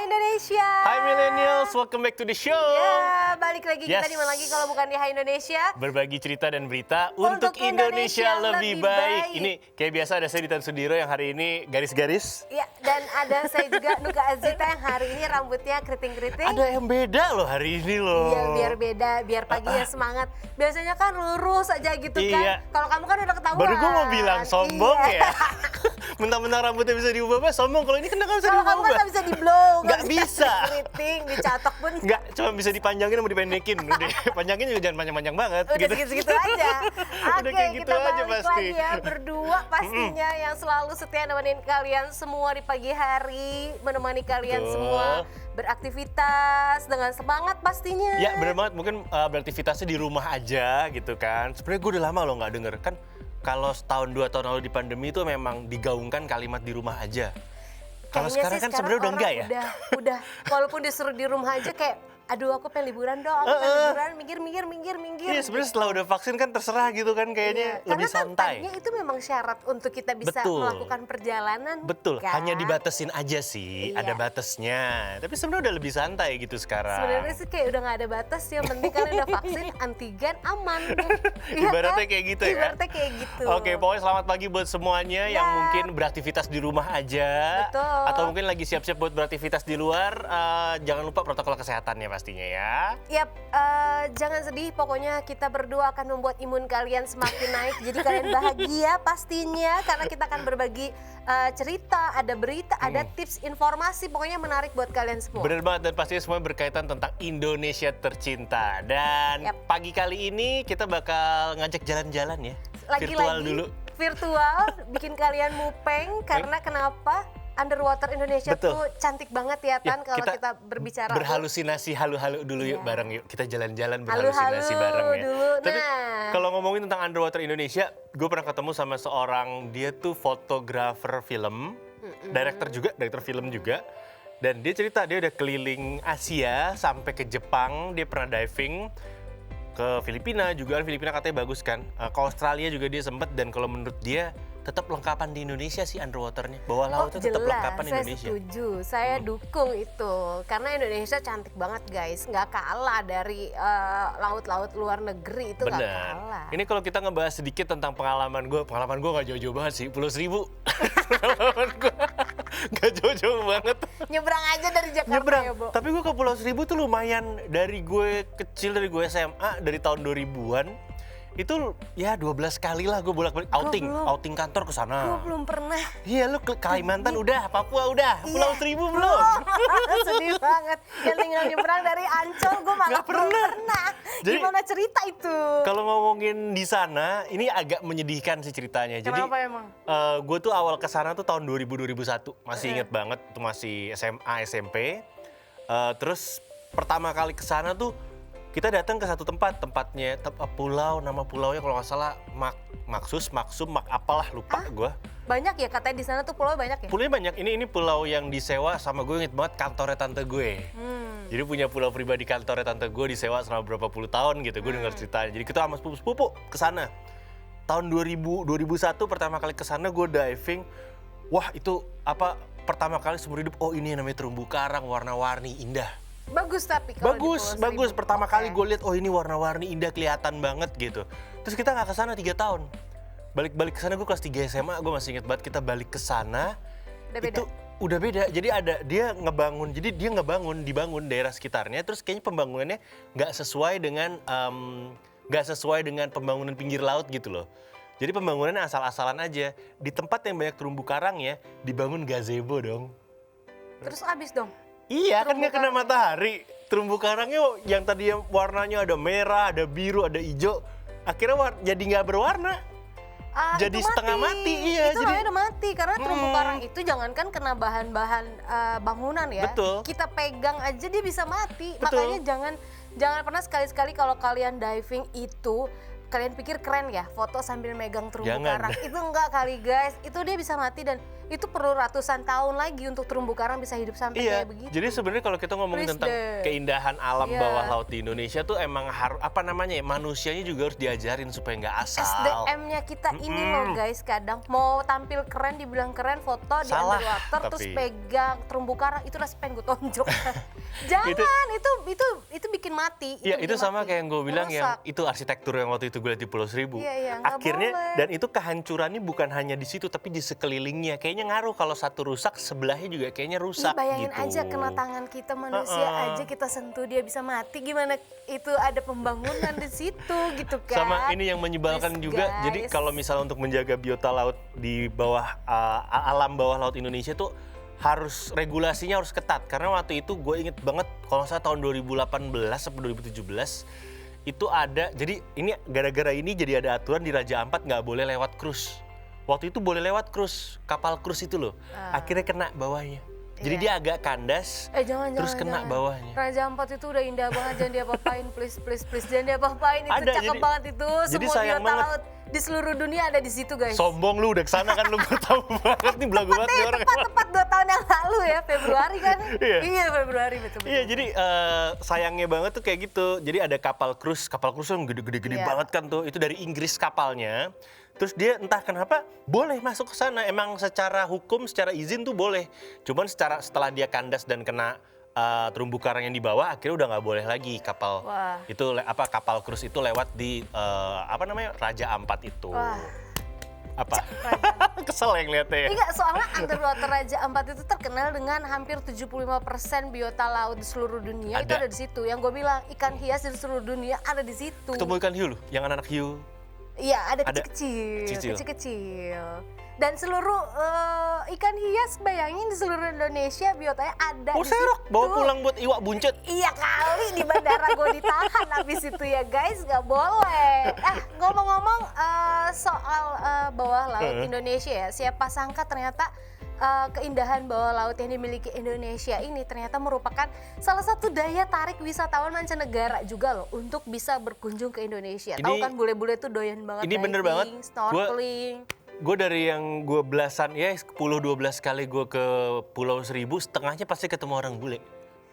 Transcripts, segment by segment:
Hai Indonesia. Hai millennials, welcome back to the show. Ya, balik lagi kita Yes. di mana lagi kalau bukan di Hai Indonesia. Berbagi cerita dan berita Untuk untuk Indonesia lebih baik. baik. Ini kayak biasa ada saya di Tan Sudiro yang hari ini garis-garis. Ya, dan ada saya juga Nuka Azita yang hari ini rambutnya keriting-keriting. Ada yang beda loh hari ini loh. Iya, biar beda, biar paginya semangat. Biasanya kan lurus aja gitu Iya. kan. Kalau kamu kan udah ketahuan. Baru gue mau bilang sombong Iya. ya. Mentang-mentang rambutnya bisa diubah, Mas, sombong. Kalau ini kan nggak bisa Kalau kamu kan diubah. nggak bisa di-blow, Nggak bisa. Keriting, dicatok pun. Nggak, cuma bisa dipanjangin sama dipendekin. Udah, panjangin juga jangan panjang-panjang banget. Udah gitu. segitu-segitu aja. Udah Oke, kayak gitu kita aja balik pasti. lagi ya berdua pastinya yang selalu setia nemenin kalian semua di pagi hari, menemani kalian Betul. semua beraktivitas dengan semangat pastinya. Ya bener banget, mungkin beraktivitasnya di rumah aja gitu kan. Sebenarnya gue udah lama loh nggak denger kan. Kalau setahun 2 tahun lalu di pandemi itu memang digaungkan kalimat di rumah aja. Kalau Kayaknya sekarang sih kan sebenarnya udah orang enggak ya. Udah, walaupun disuruh di rumah aja kayak, aduh aku pengen liburan dong, aku pengen liburan, minggir. Iya sebenarnya setelah udah vaksin kan terserah gitu kan kayaknya lebih Karena kan santai. tadinya itu memang syarat untuk kita bisa Betul. melakukan perjalanan. Betul, kan? hanya dibatasin aja sih, Iya. ada batasnya. Tapi sebenarnya udah lebih santai gitu sekarang. Sebenarnya sih kayak udah nggak ada batas, yang penting kalian udah vaksin, antigen aman. Iya Ibaratnya kan? kayak gitu ya. Ibaratnya kayak gitu. Oke, pokoknya selamat pagi buat semuanya yang Ya. mungkin beraktivitas di rumah aja. Betul. Atau mungkin lagi siap-siap buat beraktivitas di luar. Jangan lupa protokol kesehatannya pastinya ya. Yap, jangan sedih, pokoknya kita berdua akan membuat imun kalian semakin naik. Jadi kalian bahagia pastinya, karena kita akan berbagi cerita, ada berita, ada tips, informasi, pokoknya menarik buat kalian semua. Bener banget, dan pastinya semua berkaitan tentang Indonesia tercinta. Dan Yap. pagi kali ini kita bakal ngajak jalan-jalan ya. Virtual dulu. Virtual, bikin kalian mupeng, karena kenapa? Underwater Indonesia Betul. tuh cantik banget ya Tan, Ya, kalau kita berbicara. berhalusinasi halu-halu dulu yuk Iya. bareng yuk. Kita jalan-jalan Halu-halu berhalusinasi bareng ya. dulu, Tapi nah. kalau ngomongin tentang Underwater Indonesia, gue pernah ketemu sama seorang, dia tuh fotografer film, director film juga. Dan dia cerita dia udah keliling Asia sampai ke Jepang, dia pernah diving ke Filipina juga, Filipina katanya bagus kan. Ke Australia juga dia sempet, dan kalau menurut dia tetap lengkapan di Indonesia sih underwaternya. Bawah lautnya tetap lengkapan saya Indonesia. setuju, saya dukung itu. Karena Indonesia cantik banget guys, nggak kalah dari laut-laut luar negeri, itu nggak kalah. Ini kalau kita ngebahas sedikit tentang pengalaman gue nggak jauh-jauh banget sih, Pulau Seribu. Pengalaman gue nggak jauh-jauh banget. Nyebrang aja dari Jakarta Nyebrang. ya, Bo. Tapi gue ke Pulau Seribu tuh lumayan, dari gue kecil, dari gue SMA, dari tahun 2000-an. Itu ya 12 kali lah gue bolak-balik outing kantor ke sana. Gue belum pernah. Iya, lu ke Kalimantan udah, Papua udah, Iya. Pulau Seribu belum? Sedih banget. Yang tinggal nyebrang dari Ancol, gue malah Nggak belum pernah. pernah. Jadi- Gimana cerita itu? Kalau ngomongin di sana, ini agak menyedihkan sih ceritanya. Kenapa emang? Gue tuh awal ke sana tuh tahun 2000-2001, masih inget banget, itu masih SMA, SMP. Terus pertama kali ke sana tuh kita datang ke satu tempatnya pulau, nama pulaunya kalau nggak salah Maksum, apalah lupa gue. Banyak ya katanya di sana tuh pulau banyak ya? Pulaunya banyak. Ini pulau yang disewa sama gue, inget banget kantornya tante gue. Jadi punya pulau pribadi, kantornya tante gue disewa selama berapa puluh tahun gitu. Gue dengar ceritanya. Jadi kita sama sepupu ke sana. Tahun 2001 pertama kali ke sana gue diving. Wah, itu pertama kali seumur hidup, oh ini namanya terumbu karang warna-warni indah. Bagus tapi kalau di Bagus. Pulau Seribu. Pertama Oke. kali gue lihat, oh ini warna-warni indah, kelihatan banget gitu. Terus kita nggak ke sana 3 tahun. Balik ke sana gue kelas 3 SMA, gue masih inget banget kita balik ke sana. Udah beda? Itu udah beda. Jadi dia dibangun daerah sekitarnya. Terus kayaknya pembangunannya nggak sesuai dengan pembangunan pinggir laut gitu loh. Jadi pembangunannya asal-asalan aja. Di tempat yang banyak terumbu karang ya, dibangun gazebo dong. Terus abis dong? Iya, kan Terumbu nggak kena matahari. Terumbu karangnya yang tadi warnanya ada merah, ada biru, ada hijau, akhirnya jadi nggak berwarna. Jadi itu setengah mati, iya, Itu jadi- namanya udah mati, karena terumbu karang itu jangankan kena bahan-bahan bangunan ya. Betul. Kita pegang aja dia bisa mati. Betul. Makanya jangan pernah sekali-sekali kalau kalian diving itu, kalian pikir keren ya foto sambil megang terumbu Jangan. karang. Itu enggak kali guys, itu dia bisa mati dan itu perlu ratusan tahun lagi untuk terumbu karang bisa hidup sampai Iya, kayak begitu. jadi sebenarnya kalau kita ngomongin Please tentang deh. keindahan alam Iya. bawah laut di Indonesia tuh emang harus manusianya juga harus diajarin supaya nggak asal. SDM-nya kita ini loh guys, kadang mau tampil keren dibilang keren, foto di Salah, underwater terus tapi. pegang terumbu karang, itu rasanya pengen gue tonjok. Jangan, itu bikin mati. Iya, itu bikin sama mati. kayak yang gue bilang yang Rusak. itu arsitektur yang waktu itu gue lihat di Pulau Seribu. Iya, iya, nggak Akhirnya boleh. dan itu kehancurannya bukan hanya di situ tapi di sekelilingnya. Kayaknya ngaruh kalau satu rusak sebelahnya juga kayaknya Ih, rusak bayangin gitu. aja kena tangan kita manusia aja kita sentuh dia bisa mati, gimana itu ada pembangunan di situ gitu kan. Sama ini yang menyebalkan Please, juga. guys. Jadi kalau misalnya untuk menjaga biota laut di bawah alam bawah laut Indonesia tuh harus regulasinya harus ketat karena waktu itu gue inget banget kalau nggak salah tahun 2018 atau 2017 itu ada, jadi ini gara-gara ini jadi ada aturan di Raja Ampat nggak boleh lewat krus. Waktu itu boleh lewat krus, kapal krus itu loh. Akhirnya kena bawahnya. Jadi Iya. dia agak kandas, Jangan, terus kena jangan. bawahnya. Raja Ampat itu udah indah banget, jangan diapa-apain, please, please, please, jangan diapa-apain, itu Ada, cakep jadi- banget itu. jadi Semua sayang biota banget. laut di seluruh dunia ada di situ guys. Sombong lu udah kesana kan lu, gue tahu banget nih belagu banget nih orang. Tepat 2 tahun yang lalu ya, Februari kan? Iya. Februari betul. Iya, jadi sayangnya banget tuh kayak gitu. Jadi ada kapal krus yang gede-gede Iya. banget kan tuh. Itu dari Inggris kapalnya. Terus dia entah kenapa boleh masuk ke sana. Emang secara hukum, secara izin tuh boleh. Cuman setelah dia kandas dan kena terumbu karang yang di bawah, akhirnya udah nggak boleh lagi kapal Wah. itu kapal krus itu lewat di Raja Ampat itu. Wah. Apa? Kesel yang liatnya ya. Enggak, soalnya underwater Raja Ampat itu terkenal dengan hampir 75% biota laut di seluruh dunia itu Ada. ada di situ. Yang gue bilang ikan hias di seluruh dunia ada di situ. Ketemu ikan hiu lu, yang anak-anak hiu. Iya, ada Ada. kecil-kecil. Kecil. Kecil-kecil. Dan seluruh ikan hias bayangin di seluruh Indonesia biotanya ada Oh di serok, situ. bawa pulang buat iwak buncit. Iya kali di bandara gue ditahan habis itu ya guys, nggak boleh. Ngomong-ngomong soal bawah laut Indonesia ya, siapa sangka ternyata keindahan bawah laut yang dimiliki Indonesia ini ternyata merupakan salah satu daya tarik wisatawan mancanegara juga loh untuk bisa berkunjung ke Indonesia. Tahu kan bule-bule tuh doyan banget ini bener diving, banget. snorkeling. Gue dari yang gue belasan, ya 10-12 kali gue ke Pulau Seribu, setengahnya pasti ketemu orang bule.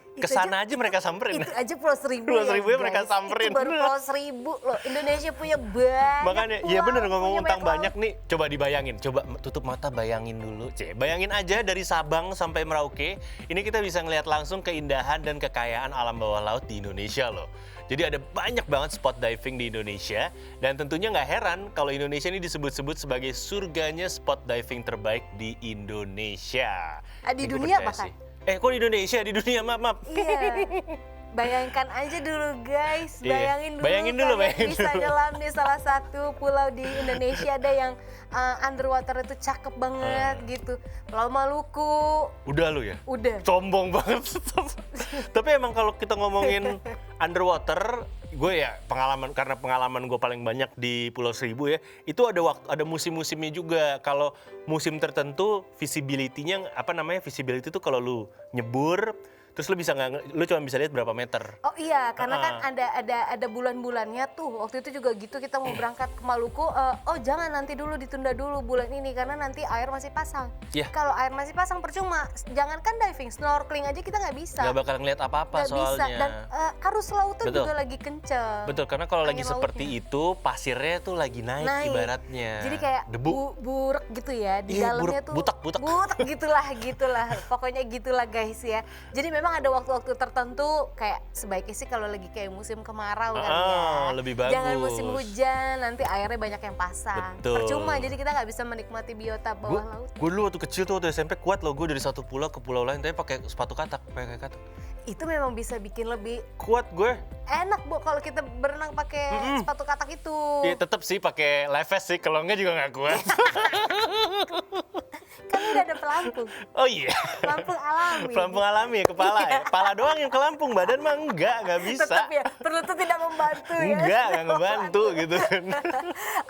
Itu Kesana aja mereka samperin. Itu aja Pulau Seribu Pulau ya, Seribu ya guys. mereka samperin. Itu baru Pulau Seribu loh. Indonesia punya banyak. Makanya, iya bener pulau, ngomong punya tentang banyak banyak nih. Coba dibayangin, coba tutup mata bayangin dulu. Bayangin aja dari Sabang sampai Merauke, ini kita bisa ngelihat langsung keindahan dan kekayaan alam bawah laut di Indonesia loh. Jadi ada banyak banget spot diving di Indonesia. Dan tentunya nggak heran kalau Indonesia ini disebut-sebut sebagai surganya spot diving terbaik di Indonesia. Di Ini gue dunia percaya bahkan. sih. Kok di Indonesia? Di dunia, maaf. Iya. Bayangkan aja dulu guys, Iya. bayangin dulu, Bayangin dulu, kalian bayangin bisa dulu. nyelam di salah satu pulau di Indonesia ada yang underwater itu cakep banget gitu. Pulau Maluku, Udah lu ya? udah. Sombong banget. Tapi emang kalau kita ngomongin underwater, gue ya karena pengalaman gue paling banyak di Pulau Seribu ya, itu ada musim-musimnya juga. Kalau musim tertentu visibility-nya visibility itu kalau lu nyebur terus lu cuma bisa lihat berapa meter. Oh iya, karena kan ada bulan-bulannya tuh. Waktu itu juga gitu kita mau berangkat ke Maluku. Jangan nanti dulu ditunda dulu bulan ini karena nanti air masih pasang. Iya. Kalau air masih pasang percuma. Jangankan diving, snorkeling aja kita nggak bisa. Nggak bakal ngeliat apa-apa Nggak bisa. soalnya. Dan arus lautnya Betul. juga lagi kenceng. Betul, karena kalau lagi Angin seperti lautnya. itu pasirnya tuh lagi naik ibaratnya. Jadi kayak debu. burek gitu ya di Iya, dalamnya burek, tuh. butek. Butek gitulah. Pokoknya gitulah guys ya. Jadi memang ada waktu-waktu tertentu kayak sebaiknya sih kalau lagi kayak musim kemarau kan ya. Lebih bagus. Jangan musim hujan, nanti airnya banyak yang pasang. Betul. Percuma jadi kita nggak bisa menikmati biota bawah laut. Gue dulu waktu kecil tuh waktu SMP kuat loh, gue dari satu pulau ke pulau lain tapi pakai sepatu katak, pakai katak. Itu memang bisa bikin lebih Kuat gue. enak Bu kalau kita berenang pakai sepatu katak itu. Iya tetap sih pakai life vest sih, kalau enggak juga nggak kuat. Kan udah ada pelampung. Oh iya. Pelampung alami. Pelampung alami ya, kepala ya. Kepala doang yang kelampung, badan mah nggak bisa. Tetap ya, perut tuh tidak membantu ya. Nggak ngebantu gitu kan.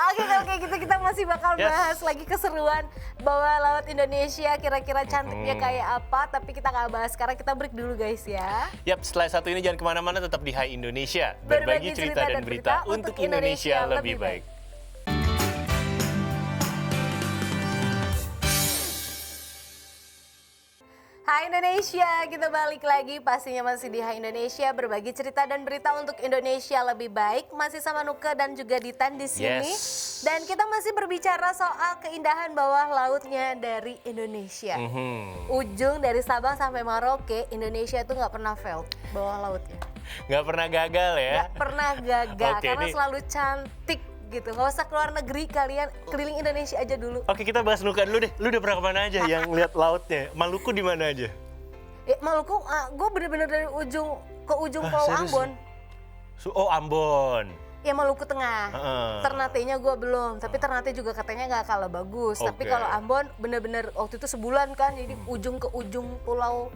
Oke, kalau kayak gitu kita masih bakal Yes. bahas lagi keseruan bawah laut Indonesia, kira-kira cantiknya kayak apa, tapi kita nggak bahas sekarang, kita break dulu guys ya. Yap, setelah satu ini jangan kemana-mana, tetap di Hai Indonesia. Berbagi cerita dan berita untuk Indonesia lebih baik. Hai Indonesia, kita balik lagi pastinya masih di Hai Indonesia, berbagi cerita dan berita untuk Indonesia lebih baik. Masih sama Nuke dan juga Ditan di sini. Yes. Dan kita masih berbicara soal keindahan bawah lautnya dari Indonesia. Ujung dari Sabang sampai Merauke, Indonesia itu nggak pernah fail bawah lautnya. Nggak pernah gagal ya? Nggak pernah gagal Oke, karena ini- selalu cantik gitu. Nggak usah keluar negeri, kalian keliling Indonesia aja dulu. Oke, kita bahas Nuka dulu deh. Lu udah pernah kemana aja yang lihat lautnya? Maluku di mana aja? Maluku, gue bener-bener dari ujung ke ujung Pulau serius? Ambon. Oh, Ambon. Ya Maluku Tengah. Heeh. Ternate-nya gue belum, tapi Ternate juga katanya nggak kalah bagus. Tapi Oke. kalau Ambon bener-bener waktu itu sebulan kan, jadi ujung ke ujung pulau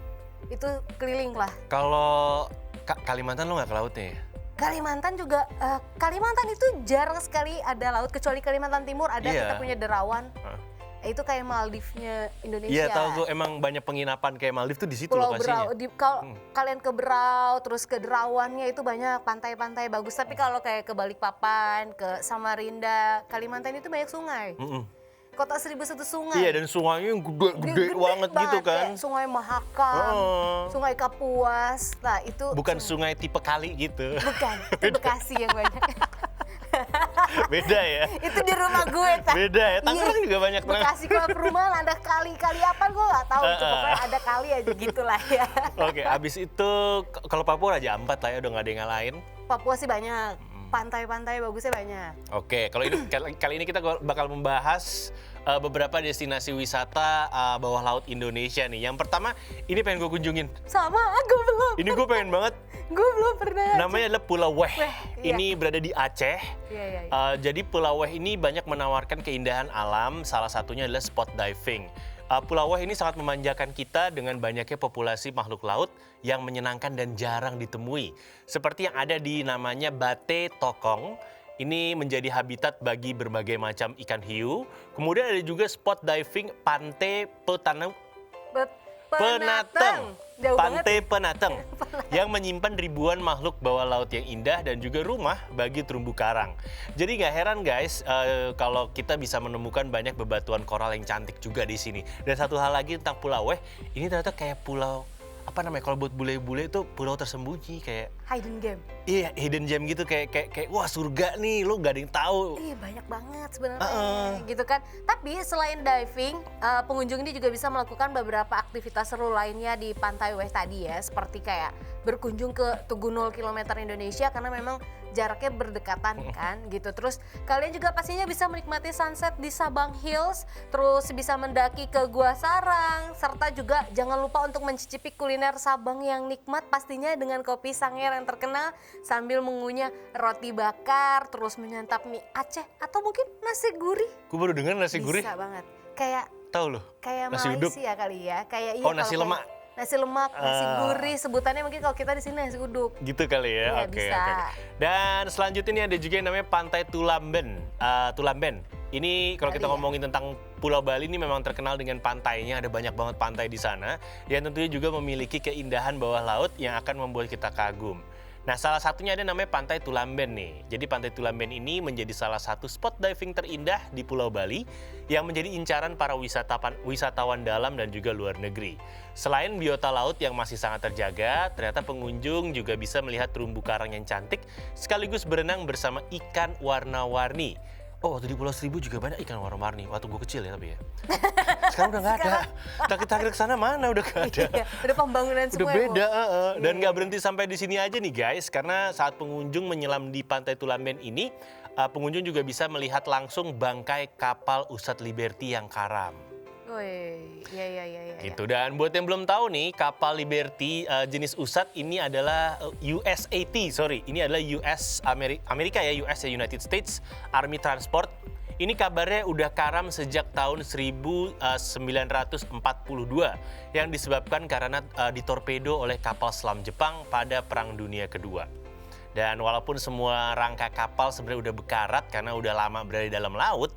itu keliling lah. Kalau Kalimantan lu nggak ke lautnya ya? Kalimantan juga, Kalimantan itu jarang sekali ada laut, kecuali Kalimantan Timur ada, Iya. kita punya Derawan. Hah. Itu kayak Maldivnya Indonesia. Iya, tahu gue emang banyak penginapan kayak Maldives tuh di situ Pulau lokasinya. Berau, kalau kalian ke Berau, terus ke Derawannya itu banyak pantai-pantai bagus. Tapi kalau kayak ke Balikpapan, ke Samarinda, Kalimantan itu banyak sungai. Mm-mm. Kota 1001 sungai. Iya, dan sungainya yang gede banget gitu kan. Kayak Sungai Mahakam, Heeh. Sungai Kapuas. Nah itu Bukan sungai tipe kali gitu. bukan, itu Bekasi yang banyak. Beda ya? Itu di rumah gue. Tan. Beda ya? Tangerang Iya. juga banyak banget. Bekasi kalau perumahan ada kali apa gue nggak tahu. Pokoknya ada kali aja gitulah ya. Oke, abis itu kalau Papua Raja Ampat lah ya, udah nggak ada yang ngalahin. Papua sih banyak, pantai-pantai bagusnya banyak. Oke, kalau ini kali ini kita bakal membahas beberapa destinasi wisata bawah laut Indonesia nih. Yang pertama, ini pengen gue kunjungin. Sama, gue belum. Ini gue pengen banget. Gue belum pernah. Namanya adalah Pulau Weh. iya. Ini berada di Aceh. Iya. Jadi Pulau Weh ini banyak menawarkan keindahan alam, salah satunya adalah spot diving. Pulau Weh ini sangat memanjakan kita dengan banyaknya populasi makhluk laut yang menyenangkan dan jarang ditemui. Seperti yang ada di namanya Bate Tokong. Ini menjadi habitat bagi berbagai macam ikan hiu. Kemudian ada juga spot diving Pantai Penateng. Jauh Pantai banget. Penateng yang menyimpan ribuan makhluk bawah laut yang indah dan juga rumah bagi terumbu karang. Jadi nggak heran guys kalau kita bisa menemukan banyak bebatuan koral yang cantik juga di sini. Dan satu hal lagi tentang Pulau Weh, ini ternyata kayak pulau apa namanya kalau buat bule-bule itu pulau tersembunyi kayak Hidden game. iya hidden gem gitu kayak wah surga nih lu nggak ada yang tahu. Ih banyak banget sebenarnya gitu kan. Tapi selain diving, pengunjung ini juga bisa melakukan beberapa aktivitas seru lainnya di Pantai Weh tadi ya. Seperti kayak berkunjung ke Tugu 0 km Indonesia karena memang jaraknya berdekatan kan gitu. Terus kalian juga pastinya bisa menikmati sunset di Sabang Hills. Terus bisa mendaki ke Gua Sarang. Serta juga jangan lupa untuk mencicipi kuliner Sabang yang nikmat pastinya dengan kopi Sangir yang terkenal sambil mengunyah roti bakar, terus menyantap mie Aceh atau mungkin nasi gurih. Gue baru dengar nasi gurih. Bisa banget. Kayak Tahu loh. Nasi uduk. Malaysia kali ya. Kayak Oh, kalau nasi kayak lemak. Nasi lemak, nasi gurih, sebutannya mungkin kalau kita di sini nasi uduk. Gitu kali ya. Iya, Oke, bisa. oke. Dan selanjutnya ini ada juga yang namanya Pantai Tulamben. Tulamben. Ini kalau kita Bali ya? ngomongin tentang Pulau Bali ini memang terkenal dengan pantainya, ada banyak banget pantai di sana yang tentunya juga memiliki keindahan bawah laut yang akan membuat kita kagum. Nah, salah satunya ada namanya Pantai Tulamben nih. Jadi Pantai Tulamben ini menjadi salah satu spot diving terindah di Pulau Bali yang menjadi incaran para wisatawan dalam dan juga luar negeri. Selain biota laut yang masih sangat terjaga, ternyata pengunjung juga bisa melihat terumbu karang yang cantik sekaligus berenang bersama ikan warna-warni. Oh, waktu di Pulau Seribu juga banyak ikan warna-warni. Waktu gue kecil ya tapi ya. Sekarang udah nggak ada. Terakhir ke sana mana udah nggak ada. Iya, udah pembangunan Udah semua ya, beda, Bu? dan nggak berhenti sampai di sini aja nih guys, karena saat pengunjung menyelam di Pantai Tulamben ini, pengunjung juga bisa melihat langsung bangkai kapal Usat Liberty yang karam. Wih, iya. Gitu. Dan buat yang belum tahu nih, kapal Liberty jenis Usat ini adalah USAT, ini adalah Amerika ya, US ya, United States Army Transport. Ini kabarnya udah karam sejak tahun 1942 yang disebabkan karena ditorpedo oleh kapal selam Jepang pada Perang Dunia Kedua. Dan walaupun semua rangka kapal sebenarnya udah bekarat karena udah lama berada di dalam laut,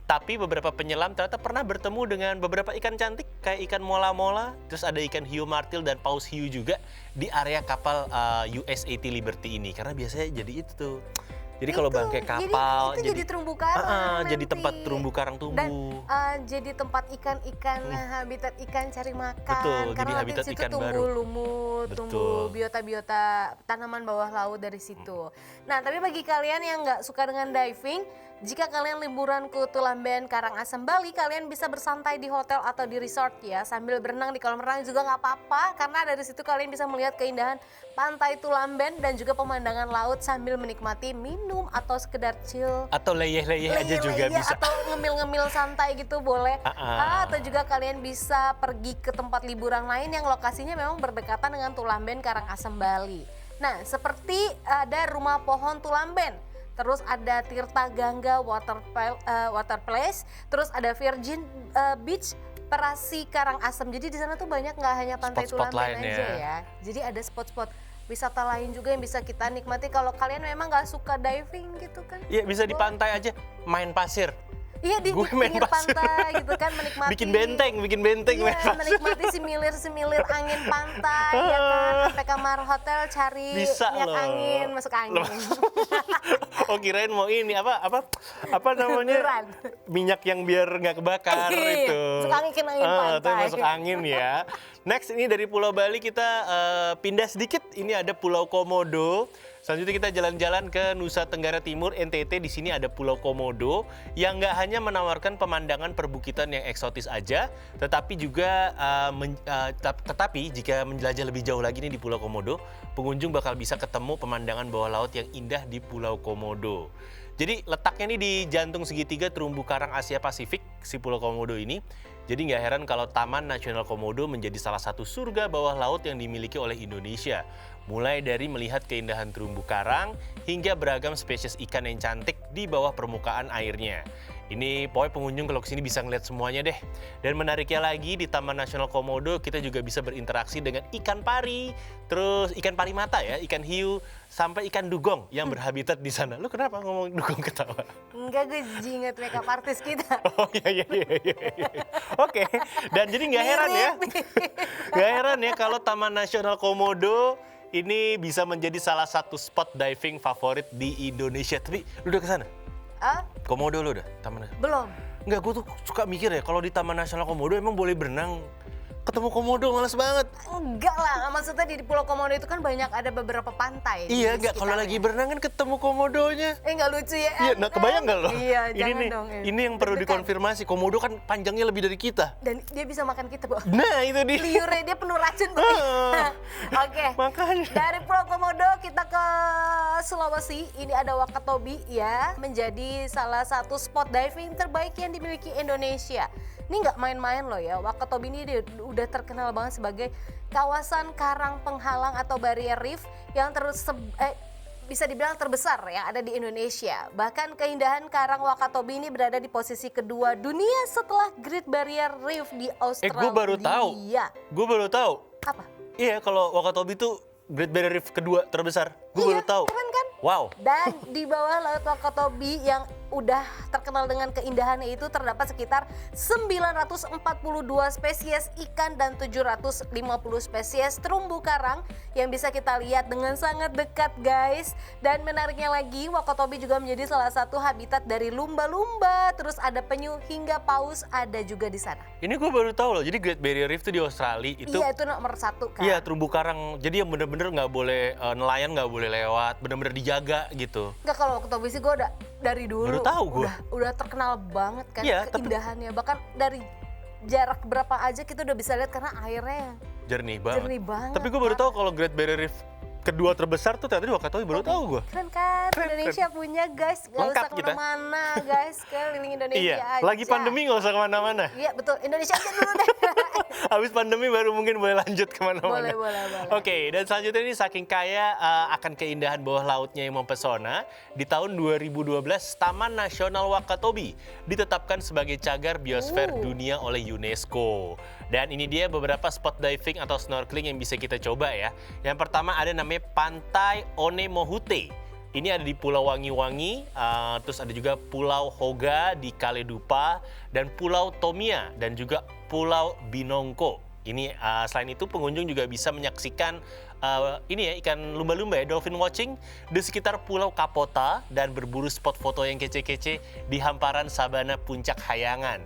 tapi beberapa penyelam ternyata pernah bertemu dengan beberapa ikan cantik kayak ikan mola-mola, terus ada ikan hiu martil dan paus hiu juga di area kapal USAT Liberty ini. Karena biasanya jadi itu tuh Jadi kalau bangkai kapal, itu jadi terumbu karang jadi nanti. tempat terumbu karang Dan tumbuh. jadi tempat ikan-ikan, habitat ikan cari makan. Betul, jadi karena nanti habitat di situ ikan tumbuh baru. lumut, Betul. tumbuh biota-biota tanaman bawah laut dari situ. Nah, tapi bagi kalian yang nggak suka dengan diving, jika kalian liburan ke Tulamben, Karangasem, Bali, kalian bisa bersantai di hotel atau di resort ya, sambil berenang di kolam renang juga nggak apa-apa, karena dari situ kalian bisa melihat keindahan pantai Tulamben dan juga pemandangan laut sambil menikmati minum atau sekedar chill. Atau leyeh-leyeh aja juga Leyeh-leyeh bisa. atau ngemil-ngemil santai gitu boleh. Atau juga kalian bisa pergi ke tempat liburan lain yang lokasinya memang berdekatan dengan Tulamben, Karangasem, Bali. Nah, seperti ada Rumah Pohon Tulamben, terus ada Tirta Gangga Water Place, terus ada Virgin Beach Perasi Karangasem. Jadi di sana tuh banyak nggak hanya pantai Spot-spot Tulamben lain aja ya. ya. Jadi ada spot-spot wisata lain juga yang bisa kita nikmati kalau kalian memang nggak suka diving gitu kan. Iya, bisa di pantai aja main pasir. Iya di Gue main pinggir pasir. pantai gitu kan, menikmati. Bikin benteng Iya, main pasir. menikmati semilir-semilir angin pantai ya kan. Sampai kamar hotel cari Bisa minyak loh. angin, masuk angin. Oh, kirain mau ini apa namanya? Beneran. Minyak yang biar nggak kebakar Iya, itu. masuk angin Tapi pantai. masuk angin ya. Next ini dari Pulau Bali kita pindah sedikit. Ini ada Pulau Komodo. Selanjutnya kita jalan-jalan ke Nusa Tenggara Timur, NTT. Di sini ada Pulau Komodo yang nggak hanya menawarkan pemandangan perbukitan yang eksotis aja, tetapi juga tetapi jika menjelajah lebih jauh lagi nih di Pulau Komodo, pengunjung bakal bisa ketemu pemandangan bawah laut yang indah di Pulau Komodo. Jadi letaknya ini di jantung segitiga terumbu karang Asia Pasifik, si Pulau Komodo ini. Jadi nggak heran kalau Taman Nasional Komodo menjadi salah satu surga bawah laut yang dimiliki oleh Indonesia. Mulai dari melihat keindahan terumbu karang hingga beragam spesies ikan yang cantik di bawah permukaan airnya. Ini pokoknya pengunjung kalau kesini bisa ngeliat semuanya deh. Dan menariknya lagi di Taman Nasional Komodo kita juga bisa berinteraksi dengan ikan pari, terus ikan pari mata ya, ikan hiu, sampai ikan dugong yang berhabitat di sana. Lu kenapa ngomong dugong ketawa? Enggak, gue inget makeup artis kita. Oh iya. Oke, dan jadi nggak heran ya, nggak heran ya kalau Taman Nasional Komodo ini bisa menjadi salah satu spot diving favorit di Indonesia. Tapi lu udah kesana? Komodo lu udah? Taman Nasional? Belum. Enggak, gue tuh suka mikir ya, kalau di Taman Nasional Komodo emang boleh berenang. Ketemu komodo males banget. Enggak lah, maksudnya di Pulau Komodo itu kan banyak ada beberapa pantai. Iya, di enggak kalau lagi sekitarnya. berenang kan ketemu komodonya. Enggak lucu ya? Iya, nah kebayang nggak lo? Iya, ini jangan nih, dong. ini yang perlu Deg-degan. dikonfirmasi. Komodo kan panjangnya lebih dari kita. Dan dia bisa makan kita, Bu. Nah, itu dia. Liurnya dia penuh racun, Bu. Ah, Oke. makanya. Dari Pulau Komodo kita ke Sulawesi. Ini ada Wakatobi ya, menjadi salah satu spot diving terbaik yang dimiliki Indonesia. Ini nggak main-main loh ya. Wakatobi ini udah terkenal banget sebagai kawasan karang penghalang atau barrier reef yang bisa dibilang terbesar yang ada di Indonesia. Bahkan keindahan karang Wakatobi ini berada di posisi kedua dunia setelah Great Barrier Reef di Australia. Gue baru tahu. Gue baru tahu. Apa? Iya, kalau Wakatobi itu Great Barrier Reef kedua terbesar. Gue baru tahu. Keren kan? Wow. Dan di bawah laut Wakatobi yang udah terkenal dengan keindahannya itu terdapat sekitar 942 spesies ikan dan 750 spesies terumbu karang yang bisa kita lihat dengan sangat dekat, guys. Dan menariknya lagi, Wakatobi juga menjadi salah satu habitat dari lumba-lumba, terus ada penyu hingga paus ada juga di sana. Ini gue baru tahu loh. Jadi Great Barrier Reef itu di Australia itu. Iya, itu nomor satu kan. Iya, terumbu karang. Jadi yang bener-bener nggak boleh nelayan nggak boleh lewat, bener-bener dijaga gitu. Enggak, kalau Wakatobi sih gue udah dari dulu Baru tahu gue. udah terkenal banget kan Iya, tapi- keindahannya. Bahkan dari jarak berapa aja kita udah bisa lihat karena airnya Jernih banget. jernih banget. Tapi gue baru tahu kalau Great Barrier Reef kedua terbesar tuh ternyata di Wakatobi, baru tahu gue. Keren kan? Keren, Indonesia punya, guys. Gak Lengkap usah kita. kemana-mana, guys. Keliling Indonesia Iya, aja. lagi pandemi nggak usah kemana-mana. Iya, betul. Indonesia aja dulu deh. Habis pandemi baru mungkin boleh lanjut kemana-mana. Boleh. Oke, dan selanjutnya ini saking kaya akan keindahan bawah lautnya yang mempesona, di tahun 2012 Taman Nasional Wakatobi ditetapkan sebagai cagar biosfer dunia oleh UNESCO. Dan ini dia beberapa spot diving atau snorkeling yang bisa kita coba ya. Yang pertama ada namanya Pantai Onemohute. Ini ada di Pulau Wangi-Wangi, terus ada juga Pulau Hoga di Kaledupa, dan Pulau Tomia, dan juga Pulau Binongko. Ini selain itu pengunjung juga bisa menyaksikan ini ya ikan lumba-lumba ya, dolphin watching di sekitar Pulau Kapota dan berburu spot foto yang kece-kece di hamparan sabana Puncak Hayangan.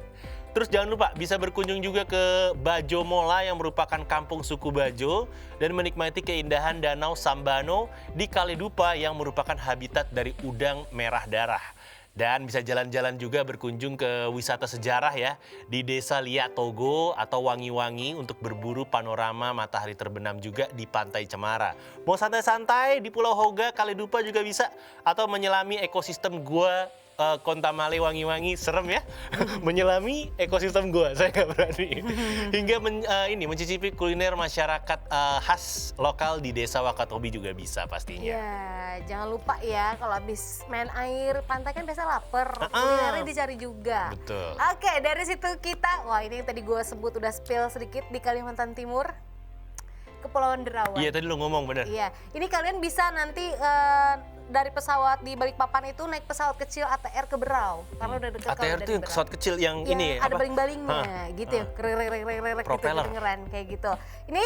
Terus jangan lupa bisa berkunjung juga ke Bajo Mola yang merupakan kampung suku Bajo dan menikmati keindahan Danau Sambano di Kaledupa yang merupakan habitat dari udang merah darah. Dan bisa jalan-jalan juga berkunjung ke wisata sejarah ya di Desa Liak Togo atau Wangi-Wangi untuk berburu panorama matahari terbenam juga di Pantai Cemara. Mau santai-santai di Pulau Hoga, Kaledupa juga bisa atau menyelami ekosistem gua Kontamale Wangi-Wangi, serem ya, menyelami ekosistem gua, saya nggak berani. Hingga mencicipi kuliner masyarakat khas lokal di Desa Wakatobi juga bisa pastinya. Ya, jangan lupa ya kalau habis main air pantai kan biasa lapar, kulinernya dicari juga. Betul. Oke, dari situ kita, wah ini yang tadi gue sebut udah spill sedikit di Kalimantan Timur, Kepulauan Derawan. Iya tadi lo ngomong bener. Iya, ini kalian bisa nanti dari pesawat di Balikpapan itu naik pesawat kecil ATR ke Berau karena udah dekat. ATR tuh yang pesawat kecil yang ya, ini ada apa? baling-balingnya gitu ya, gitu Propeller. kedengeran kayak gitu. Ini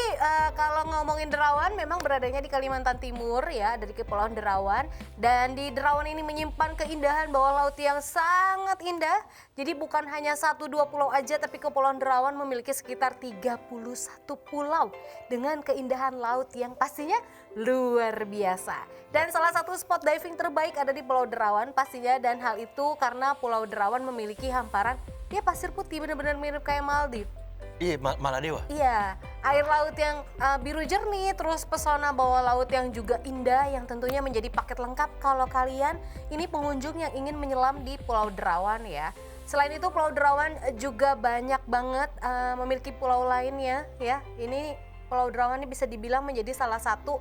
kalau ngomongin Derawan memang beradanya di Kalimantan Timur ya, dari Kepulauan Derawan, dan di Derawan ini menyimpan keindahan bawah laut yang sangat indah. Jadi bukan hanya 1-2 pulau aja, tapi Kepulauan Derawan memiliki sekitar 31 pulau dengan keindahan laut yang pastinya luar biasa. Dan salah satu spot diving terbaik ada di Pulau Derawan pastinya, dan hal itu karena Pulau Derawan memiliki hamparan dia pasir putih benar-benar mirip kayak Maldives. Iya, Maladewa. Iya, air laut yang biru jernih, terus pesona bawah laut yang juga indah yang tentunya menjadi paket lengkap kalau kalian ini pengunjung yang ingin menyelam di Pulau Derawan ya. Selain itu Pulau Derawan juga banyak banget memiliki pulau lainnya ya. Ini Pulau Derawan ini bisa dibilang menjadi salah satu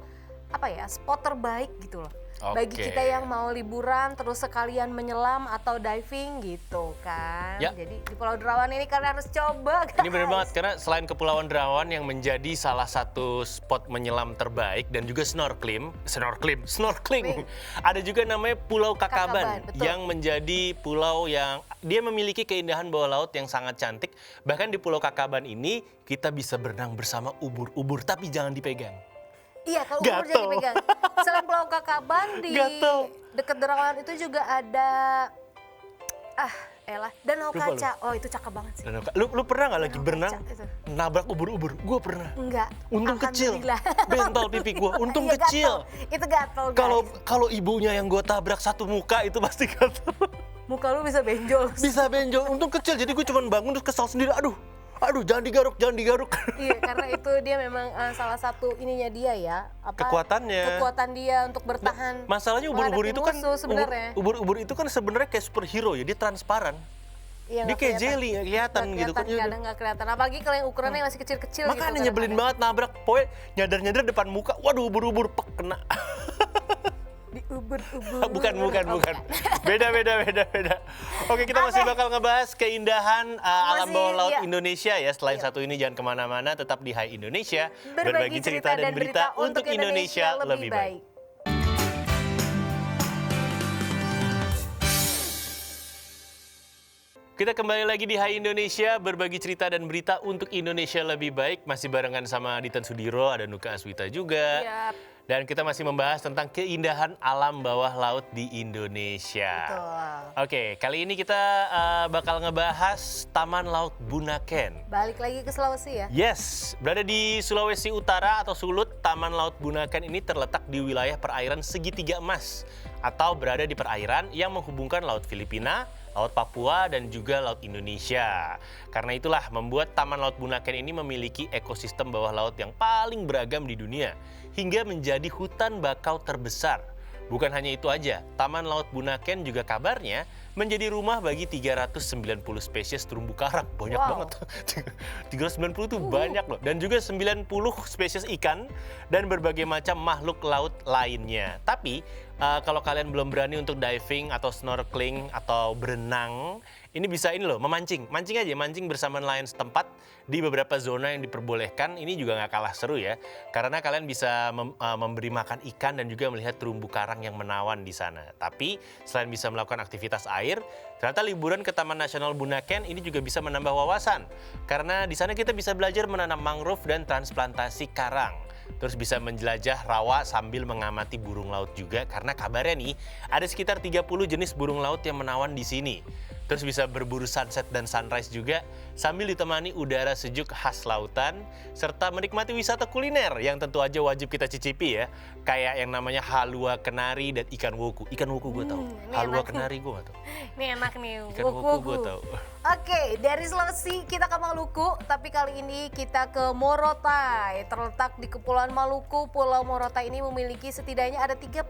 spot terbaik gitu loh. Bagi kita yang mau liburan terus sekalian menyelam atau diving gitu kan. Ya. Jadi di Pulau Derawan ini kalian harus coba guys. Ini benar banget karena selain Kepulauan Derawan yang menjadi salah satu spot menyelam terbaik dan juga snorkeling, ada juga namanya Pulau Kakaban Betul. yang menjadi pulau yang dia memiliki keindahan bawah laut yang sangat cantik. Bahkan di Pulau Kakaban ini kita bisa berenang bersama ubur-ubur tapi jangan dipegang. Iya, kalau ubur jangan dipegang. Selain Pulau Kakaban di dekat Derawan itu juga ada Danau Kaca. Oh, itu cakep banget sih. Lu pernah nggak lagi berenang itu. nabrak ubur-ubur? Gue pernah. Enggak. Untung kecil. Alhamdulillah. Bentol pipi gue. Untung Iya, kecil. gatel. Itu gatel guys. Kalau ibunya yang gue tabrak satu muka itu pasti gatel. Muka lu bisa benjol. Bisa benjol. Untung kecil. Jadi gue cuma bangun terus kesal sendiri. Aduh, jangan digaruk. Iya, karena itu dia memang salah satu ininya dia ya. Kekuatannya. Kekuatan dia untuk bertahan. Masalahnya ubur-ubur itu kan sebenarnya. Ubur-ubur itu kan sebenarnya kayak superhero ya, dia transparan. Iya, Dia kayak jelly nggak kelihatan gitu kan. Kadang nggak kelihatan. Apalagi kalau yang ukurannya masih kecil-kecil gitu. Makanya nyebelin banget nabrak. Pokoknya nyadar-nyadar depan muka. Waduh, ubur-ubur kena. Diubur-ubur. Bukan. Beda. Oke, kita masih bakal ngebahas keindahan alam bawah laut Indonesia ya. Selain satu ini jangan kemana-mana, tetap di Hai Indonesia. Berbagi cerita dan berita untuk Indonesia lebih baik. Kita kembali lagi di Hai Indonesia, berbagi cerita dan berita untuk Indonesia lebih baik. Masih barengan sama Ditan Sudiro, ada Nuka Aswita juga. Yap. Dan kita masih membahas tentang keindahan alam bawah laut di Indonesia. Betul. Oke, kali ini kita bakal ngebahas Taman Laut Bunaken. Balik lagi ke Sulawesi ya? Yes, berada di Sulawesi Utara atau Sulut, Taman Laut Bunaken ini terletak di wilayah perairan segitiga emas atau berada di perairan yang menghubungkan Laut Filipina, Laut Papua, dan juga Laut Indonesia. Karena itulah membuat Taman Laut Bunaken ini memiliki ekosistem bawah laut yang paling beragam di dunia, hingga menjadi hutan bakau terbesar. Bukan hanya itu aja, Taman Laut Bunaken juga kabarnya menjadi rumah bagi 390 spesies terumbu karang. Banyak banget. 390 itu banyak loh. Dan juga 90 spesies ikan dan berbagai macam makhluk laut lainnya. Tapi kalau kalian belum berani untuk diving atau snorkeling atau berenang, ini bisa memancing. Mancing bersama nelayan setempat di beberapa zona yang diperbolehkan. Ini juga nggak kalah seru ya. Karena kalian bisa memberi makan ikan dan juga melihat terumbu karang yang menawan di sana. Tapi selain bisa melakukan aktivitas air, ternyata liburan ke Taman Nasional Bunaken ini juga bisa menambah wawasan. Karena di sana kita bisa belajar menanam mangrove dan transplantasi karang. Terus bisa menjelajah rawa sambil mengamati burung laut juga karena kabarnya nih ada sekitar 30 jenis burung laut yang menawan di sini. Terus bisa berburu sunset dan sunrise juga sambil ditemani udara sejuk khas lautan serta menikmati wisata kuliner yang tentu aja wajib kita cicipi ya. Kayak yang namanya halua kenari dan ikan woku. Ikan woku gue tahu. Halua kenari gue gak tahu. Ini enak nih, Ikan woku gue tahu. Oke, dari Sulawesi kita ke Maluku, tapi kali ini kita ke Morotai. Terletak di Kepulauan Maluku, Pulau Morotai ini memiliki setidaknya ada 33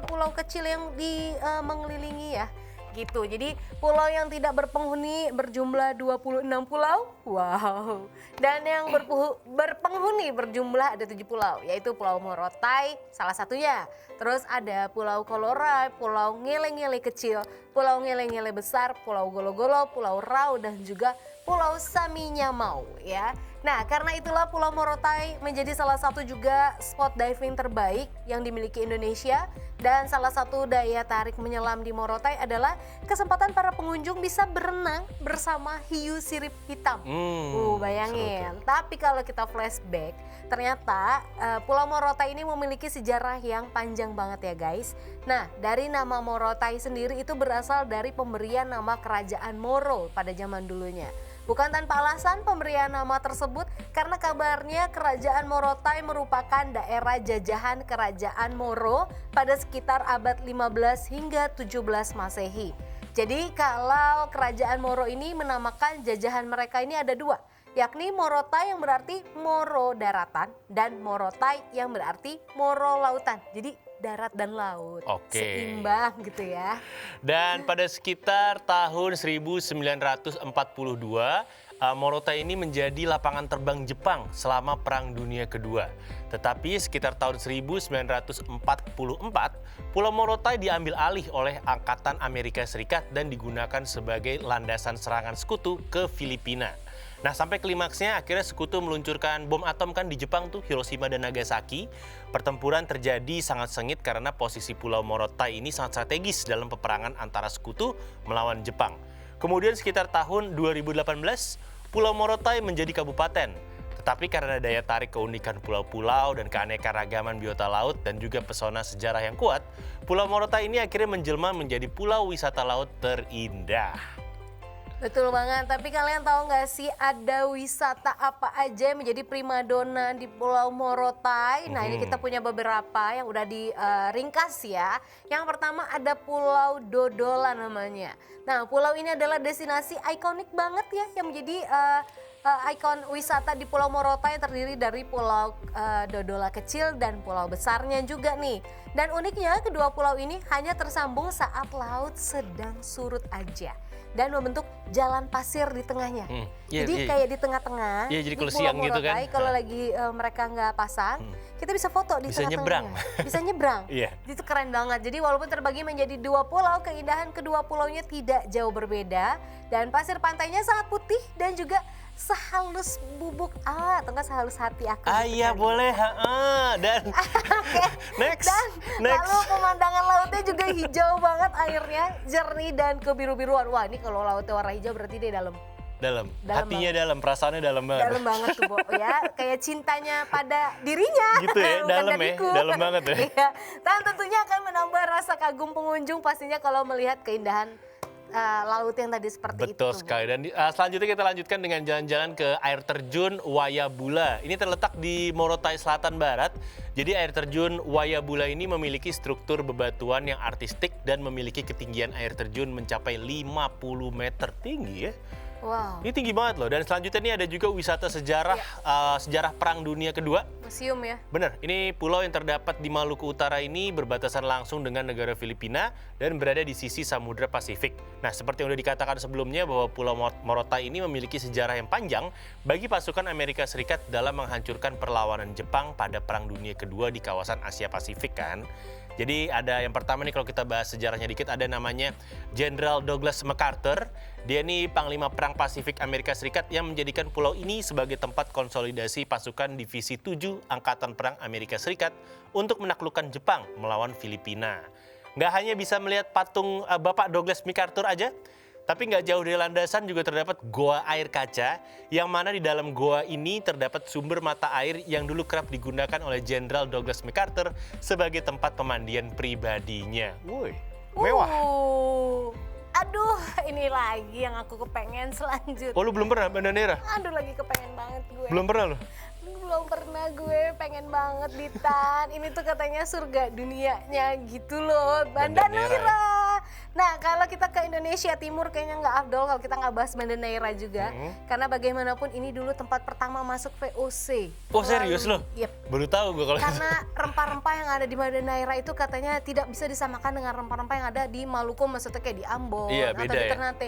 pulau kecil yang mengelilingi ya. Gitu. Jadi pulau yang tidak berpenghuni berjumlah 26 pulau. Wow. Dan yang berpenghuni berjumlah ada 7 pulau, yaitu Pulau Morotai salah satunya. Terus ada Pulau Kolorai, Pulau Ngele-Ngele kecil, Pulau Ngele-Ngele besar, Pulau Golo-Golo, Pulau Rau dan juga Pulau Saminyamau ya. Nah, karena itulah Pulau Morotai menjadi salah satu juga spot diving terbaik yang dimiliki Indonesia. Dan salah satu daya tarik menyelam di Morotai adalah kesempatan para pengunjung bisa berenang bersama hiu sirip hitam. Bayangin. Tapi kalau kita flashback, ternyata Pulau Morotai ini memiliki sejarah yang panjang banget ya guys. Nah, dari nama Morotai sendiri itu berasal dari pemberian nama kerajaan Moro pada zaman dulunya. Bukan tanpa alasan pemberian nama tersebut karena kabarnya kerajaan Morotai merupakan daerah jajahan kerajaan Moro pada sekitar abad 15 hingga 17 Masehi. Jadi kalau kerajaan Moro ini menamakan jajahan mereka ini ada dua, yakni Morotai yang berarti Moro daratan dan Morotai yang berarti Moro lautan. Jadi darat dan laut, seimbang gitu ya. Dan pada sekitar tahun 1942, Morotai ini menjadi lapangan terbang Jepang selama Perang Dunia Kedua. Tetapi sekitar tahun 1944, Pulau Morotai diambil alih oleh Angkatan Amerika Serikat dan digunakan sebagai landasan serangan sekutu ke Filipina. Nah, sampai klimaksnya akhirnya sekutu meluncurkan bom atom kan di Jepang tuh, Hiroshima dan Nagasaki. Pertempuran terjadi sangat sengit karena posisi Pulau Morotai ini sangat strategis dalam peperangan antara sekutu melawan Jepang. Kemudian sekitar tahun 2018, Pulau Morotai menjadi kabupaten. Tetapi karena daya tarik keunikan pulau-pulau dan keanekaragaman biota laut dan juga pesona sejarah yang kuat, Pulau Morotai ini akhirnya menjelma menjadi pulau wisata laut terindah. Betul banget, tapi kalian tahu nggak sih ada wisata apa aja yang menjadi primadona di Pulau Morotai? Nah, ini kita punya beberapa yang udah diringkas ya. Yang pertama ada Pulau Dodola namanya. Nah, pulau ini adalah destinasi ikonik banget ya yang menjadi ikon wisata di Pulau Morotai yang terdiri dari Pulau Dodola kecil dan pulau besarnya juga nih. Dan uniknya kedua pulau ini hanya tersambung saat laut sedang surut aja dan membentuk jalan pasir di tengahnya. Jadi kayak di tengah-tengah. Iya, jadi di kalau Pulau siang gitu Morotai, kan. kalau lagi mereka nggak pasang, kita bisa foto di Bisa tengah-tengahnya. nyebrang. Bisa nyebrang. Iya. Itu keren banget. Jadi walaupun terbagi menjadi dua pulau, keindahan kedua pulaunya tidak jauh berbeda dan pasir pantainya sangat putih dan juga sehalus bubuk atau enggak sehalus hati aku. Iya boleh, dan next. Lalu pemandangan lautnya juga hijau banget, airnya jernih dan kebiru-biruan. Wah, ini kalau lautnya warna hijau berarti dia dalam. Hatinya dalam, perasaannya dalam banget. Dalam banget tuh, Bo, ya. Kayak cintanya pada dirinya. Gitu ya, dalam ya, dalam banget ya. Iya. Dan tentunya akan menambah rasa kagum pengunjung pastinya kalau melihat keindahan laut yang tadi seperti itu. Betul sekali. Dan selanjutnya kita lanjutkan dengan jalan-jalan ke air terjun Wayabula. Ini terletak di Morotai Selatan Barat. Jadi air terjun Wayabula ini memiliki struktur bebatuan yang artistik dan memiliki ketinggian air terjun mencapai 50 meter tinggi ya. Wow. Ini tinggi banget loh. Dan selanjutnya ini ada juga wisata sejarah sejarah Perang Dunia Kedua. Museum ya. Benar, ini pulau yang terdapat di Maluku Utara ini berbatasan langsung dengan negara Filipina dan berada di sisi Samudra Pasifik. Nah, seperti yang sudah dikatakan sebelumnya bahwa Pulau Morotai ini memiliki sejarah yang panjang bagi pasukan Amerika Serikat dalam menghancurkan perlawanan Jepang pada Perang Dunia Kedua di kawasan Asia Pasifik kan. Jadi ada yang pertama nih kalau kita bahas sejarahnya dikit, ada namanya Jenderal Douglas MacArthur. Dia ini Panglima Perang Pasifik Amerika Serikat yang menjadikan pulau ini sebagai tempat konsolidasi pasukan Divisi 7 Angkatan Perang Amerika Serikat untuk menaklukkan Jepang melawan Filipina. Nggak hanya bisa melihat patung Bapak Douglas MacArthur aja, Tapi nggak jauh dari landasan juga terdapat goa air kaca, yang mana di dalam goa ini terdapat sumber mata air yang dulu kerap digunakan oleh Jenderal Douglas MacArthur sebagai tempat pemandian pribadinya. Woi, mewah. Aduh, ini lagi yang aku kepengen selanjutnya. Oh, lu belum pernah Banda Neira? Aduh, lagi kepengen banget gue. Belum pernah lu? Belum pernah gue, pengen banget Ditan. Ini tuh katanya surga dunianya gitu loh, Banda Neira. Nah, kalau kita ke Indonesia Timur kayaknya nggak afdol kalau kita nggak bahas Banda Neira juga. Karena bagaimanapun ini dulu tempat pertama masuk VOC. Oh, serius lo? Yep. Baru tahu gue kalau Karena rempah-rempah yang ada di Banda Neira itu katanya tidak bisa disamakan dengan rempah-rempah yang ada di Maluku, maksudnya kayak di Ambon Iya, atau beda di ya? Ternate.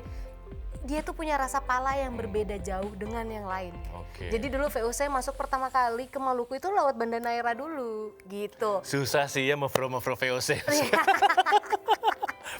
Dia tuh punya rasa pala yang berbeda jauh dengan yang lain. Oke. Jadi dulu VOC masuk pertama kali ke Maluku itu lewat Banda Neira dulu, gitu. susah sih ya mevro VOC.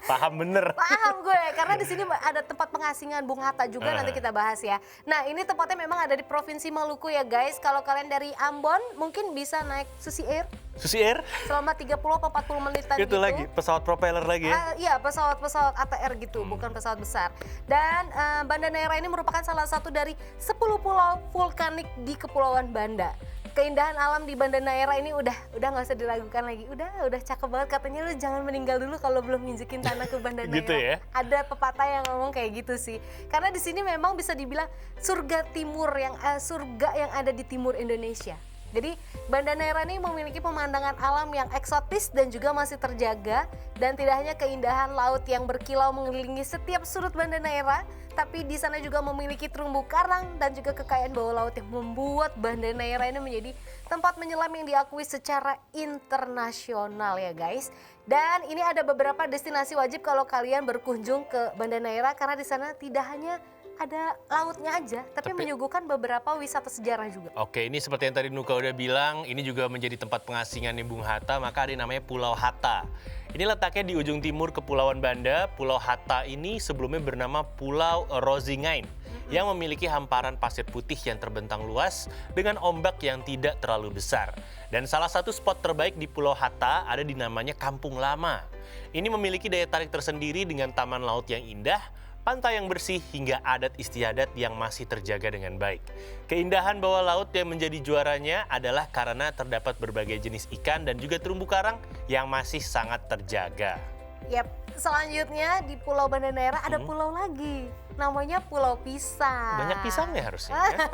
Paham bener. Paham gue, karena di sini ada tempat pengasingan Bung Hatta juga, nanti kita bahas ya. Nah, ini tempatnya memang ada di Provinsi Maluku ya guys. Kalau kalian dari Ambon mungkin bisa naik Susi Air Susi Air? selama 30 atau 40 menitan Itu gitu. lagi, pesawat propeller lagi ya? Iya, pesawat-pesawat ATR gitu, bukan pesawat besar. Dan Banda Neira ini merupakan salah satu dari 10 pulau vulkanik di Kepulauan Banda. Keindahan alam di Banda Neira ini udah nggak usah diragukan lagi. Udah cakep banget, katanya lu jangan meninggal dulu kalau belum nginjekin tanah ke Banda Neira. Gitu ya? Ada pepatah yang ngomong kayak gitu sih. Karena di sini memang bisa dibilang surga timur surga yang ada di timur Indonesia. Jadi Banda Neira ini memiliki pemandangan alam yang eksotis dan juga masih terjaga, dan tidak hanya keindahan laut yang berkilau mengelilingi setiap sudut Banda Neira, tapi di sana juga memiliki terumbu karang dan juga kekayaan bawah laut yang membuat Banda Neira ini menjadi tempat menyelam yang diakui secara internasional ya guys. Dan ini ada beberapa destinasi wajib kalau kalian berkunjung ke Banda Neira, karena di sana tidak hanya ada lautnya aja, tapi menyuguhkan beberapa wisata sejarah juga. Oke, ini seperti yang tadi Nuka udah bilang, ini juga menjadi tempat pengasingannya Bung Hatta, maka ada yang namanya Pulau Hatta. Ini letaknya di ujung timur Kepulauan Banda. Pulau Hatta ini sebelumnya bernama Pulau Rozingain, yang memiliki hamparan pasir putih yang terbentang luas dengan ombak yang tidak terlalu besar. Dan salah satu spot terbaik di Pulau Hatta ada di namanya Kampung Lama. Ini memiliki daya tarik tersendiri dengan taman laut yang indah, pantai yang bersih, hingga adat istiadat yang masih terjaga dengan baik. Keindahan bawah laut yang menjadi juaranya adalah karena terdapat berbagai jenis ikan dan juga terumbu karang yang masih sangat terjaga. Yap, selanjutnya di Pulau Banda Neira ada pulau lagi, namanya Pulau Pisang. Banyak pisangnya harusnya ya?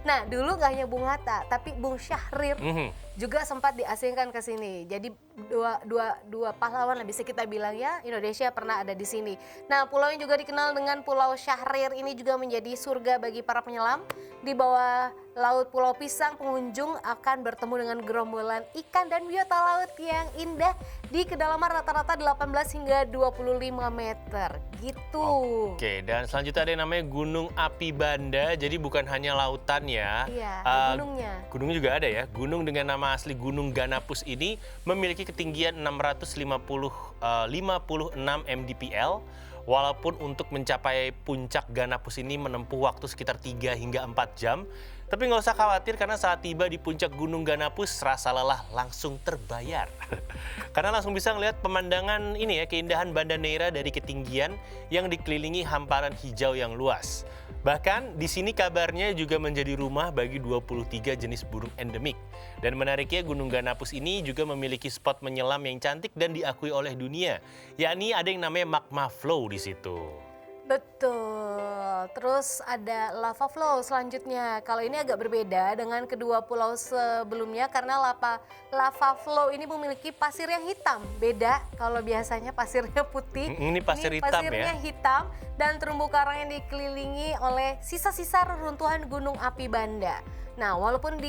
Nah, dulu gak hanya Bung Hatta, tapi Bung Syahrir Mhm. juga sempat diasingkan ke sini. Jadi dua pahlawan lah bisa kita bilang ya, Indonesia pernah ada di sini. Nah, pulau yang juga dikenal dengan Pulau Syahrir ini juga menjadi surga bagi para penyelam. Di bawah laut Pulau Pisang, pengunjung akan bertemu dengan gerombolan ikan dan biota laut yang indah di kedalaman rata-rata 18 hingga 25 meter gitu. Oke, dan selanjutnya ada yang namanya Gunung Api Banda. Jadi bukan hanya lautan ya. Iya, ada gunungnya. Gunungnya juga ada ya. Gunung dengan nama asli Gunung Ganapus ini memiliki ketinggian 656 mdpl. Walaupun untuk mencapai puncak Ganapus ini menempuh waktu sekitar 3 hingga 4 jam. Tapi nggak usah khawatir karena saat tiba di puncak Gunung Ganapus, rasa lelah langsung terbayar. Karena langsung bisa ngelihat pemandangan ini ya, keindahan Banda Neira dari ketinggian yang dikelilingi hamparan hijau yang luas. Bahkan di sini kabarnya juga menjadi rumah bagi 23 jenis burung endemik. Dan menariknya Gunung Ganapus ini juga memiliki spot menyelam yang cantik dan diakui oleh dunia. Yakni ada yang namanya magma flow di situ. Betul. Terus ada lava flow selanjutnya. Kalau ini agak berbeda dengan kedua pulau sebelumnya karena lava flow ini memiliki pasir yang hitam. Beda kalau biasanya pasirnya putih. Ini pasir hitam pasirnya ya. hitam dan terumbu karang yang dikelilingi oleh sisa-sisa reruntuhan Gunung Api Banda. Nah, walaupun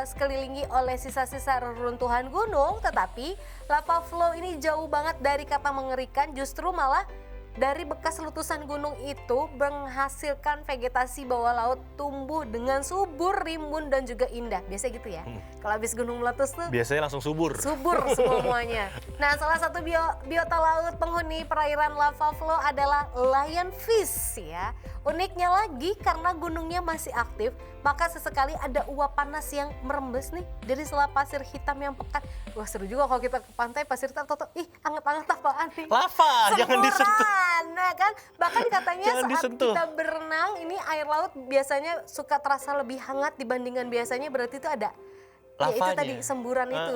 sekelilingi oleh sisa-sisa reruntuhan gunung, tetapi lava flow ini jauh banget dari kata mengerikan, justru malah dari bekas letusan gunung itu menghasilkan vegetasi bawah laut tumbuh dengan subur, rimbun dan juga indah. Biasa gitu ya. Kalau habis gunung meletus tuh Biasanya langsung subur. subur semuanya. Nah, salah satu biota laut penghuni perairan lava flow adalah lionfish ya. Uniknya lagi karena gunungnya masih aktif, maka sesekali ada uap panas yang merembes nih dari sela pasir hitam yang pekat. Wah, seru juga kalau kita ke pantai pasir hitam, ih anget-anget apaan nih? Lava, jangan disentuh. Jangan, nah kan bahkan katanya Jangan saat disentuh. kita berenang ini air laut biasanya suka terasa lebih hangat dibandingkan biasanya, berarti itu ada ya itu Lavanya. tadi semburan itu.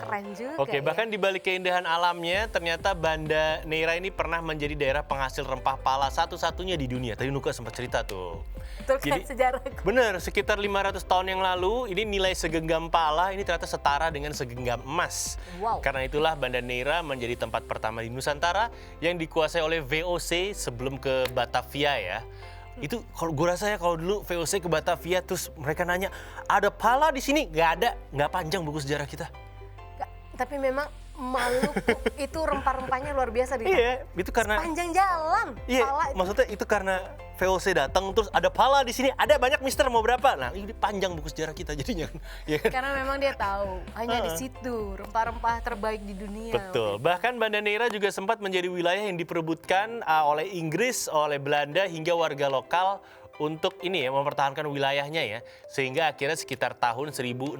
Keren juga. Oke, ya. bahkan di balik keindahan alamnya, ternyata Banda Neira ini pernah menjadi daerah penghasil rempah pala satu-satunya di dunia. Tadi Nuka sempat cerita tuh. Betul kan Jadi- sejarah. Bener, sekitar 500 tahun yang lalu, ini nilai segenggam pala ini ternyata setara dengan segenggam emas. Wow. Karena itulah Banda Neira menjadi tempat pertama di Nusantara yang dikuasai oleh VOC sebelum ke Batavia ya. Itu kalau gue rasa ya kalau dulu VOC ke Batavia terus mereka nanya, ada pala di sini? Nggak ada, nggak panjang buku sejarah kita. Nggak, tapi memang Maluku itu rempah-rempahnya luar biasa di Iya, itu karena panjang jalan. iya, Pala itu. maksudnya itu karena VOC datang terus ada pala di sini, ada banyak mister mau berapa? Nah, ini panjang buku sejarah kita jadinya kan. Iya kan? Karena memang dia tahu hanya di situ rempah-rempah terbaik di dunia. Betul. Bahkan Banda Neira juga sempat menjadi wilayah yang diperebutkan oleh Inggris, oleh Belanda hingga warga lokal untuk ini ya mempertahankan wilayahnya ya. Sehingga akhirnya sekitar tahun 1609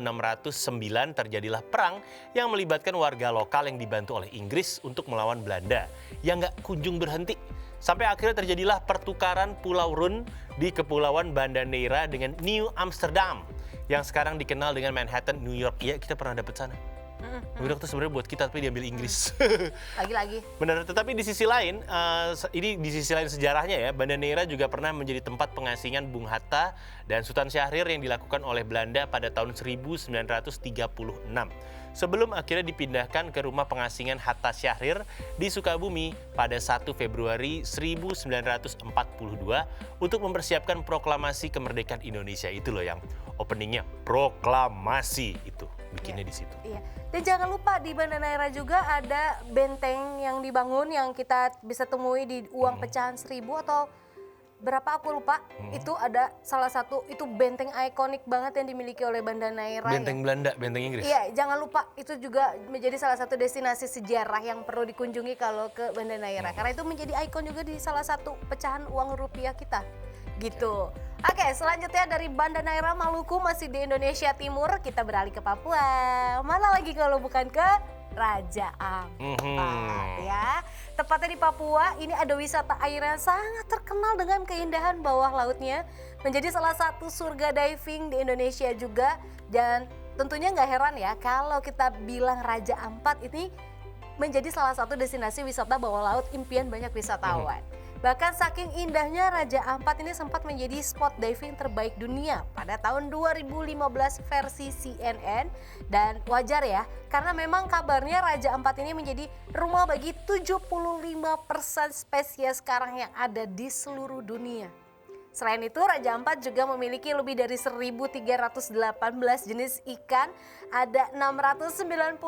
terjadilah perang yang melibatkan warga lokal yang dibantu oleh Inggris untuk melawan Belanda yang nggak kunjung berhenti. Sampai akhirnya terjadilah pertukaran Pulau Run di Kepulauan Banda Neira dengan New Amsterdam yang sekarang dikenal dengan Manhattan, New York. Iya, kita pernah dapet sana. New York itu sebenarnya buat kita tapi diambil Inggris. Lagi-lagi. Benar, tetapi di sisi lain, ini di sisi lain sejarahnya ya, Banda Neira juga pernah menjadi tempat pengasingan Bung Hatta dan Sultan Syahrir yang dilakukan oleh Belanda pada tahun 1936. Sebelum akhirnya dipindahkan ke rumah pengasingan Hatta Syahrir di Sukabumi pada 1 Februari 1942 untuk mempersiapkan proklamasi kemerdekaan Indonesia. Itu loh yang openingnya, proklamasi itu bikinnya di situ. Iya. Dan jangan lupa di Banda Neira juga ada benteng yang dibangun yang kita bisa temui di uang pecahan 1.000 atau berapa aku lupa. Itu ada salah satu itu benteng ikonik banget yang dimiliki oleh Banda Neira. Benteng Belanda, benteng Inggris. Iya, jangan lupa itu juga menjadi salah satu destinasi sejarah yang perlu dikunjungi kalau ke Banda Neira. Karena itu menjadi ikon juga di salah satu pecahan uang rupiah kita. Gitu. Oke, selanjutnya dari Banda Neira Maluku masih di Indonesia Timur, kita beralih ke Papua. Mana lagi kalau bukan ke Raja Ampat ya. Tepatnya di Papua, ini ada wisata air yang sangat terkenal dengan keindahan bawah lautnya. Menjadi salah satu surga diving di Indonesia juga. Dan tentunya nggak heran ya kalau kita bilang Raja Ampat ini menjadi salah satu destinasi wisata bawah laut impian banyak wisatawan. Bahkan saking indahnya Raja Ampat ini sempat menjadi spot diving terbaik dunia pada tahun 2015 versi CNN. Dan wajar ya, karena memang kabarnya Raja Ampat ini menjadi rumah bagi 75% spesies karang yang ada di seluruh dunia. Selain itu, Raja Ampat juga memiliki lebih dari 1.318 jenis ikan, ada 699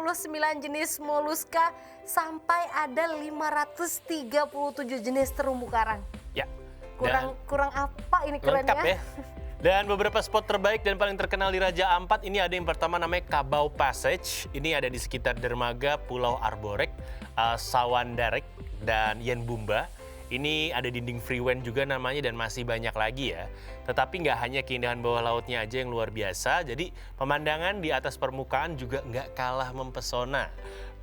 jenis moluska, sampai ada 537 jenis terumbu karang. Ya. Kurang apa ini kerennya? Lengkap ya. Dan beberapa spot terbaik dan paling terkenal di Raja Ampat ini ada yang pertama namanya Kabau Passage. Ini ada di sekitar dermaga Pulau Arborek, Sawandarek, dan Yenbumba. Ini ada dinding Freewen juga namanya dan masih banyak lagi ya. Tetapi nggak hanya keindahan bawah lautnya aja yang luar biasa, jadi pemandangan di atas permukaan juga nggak kalah mempesona.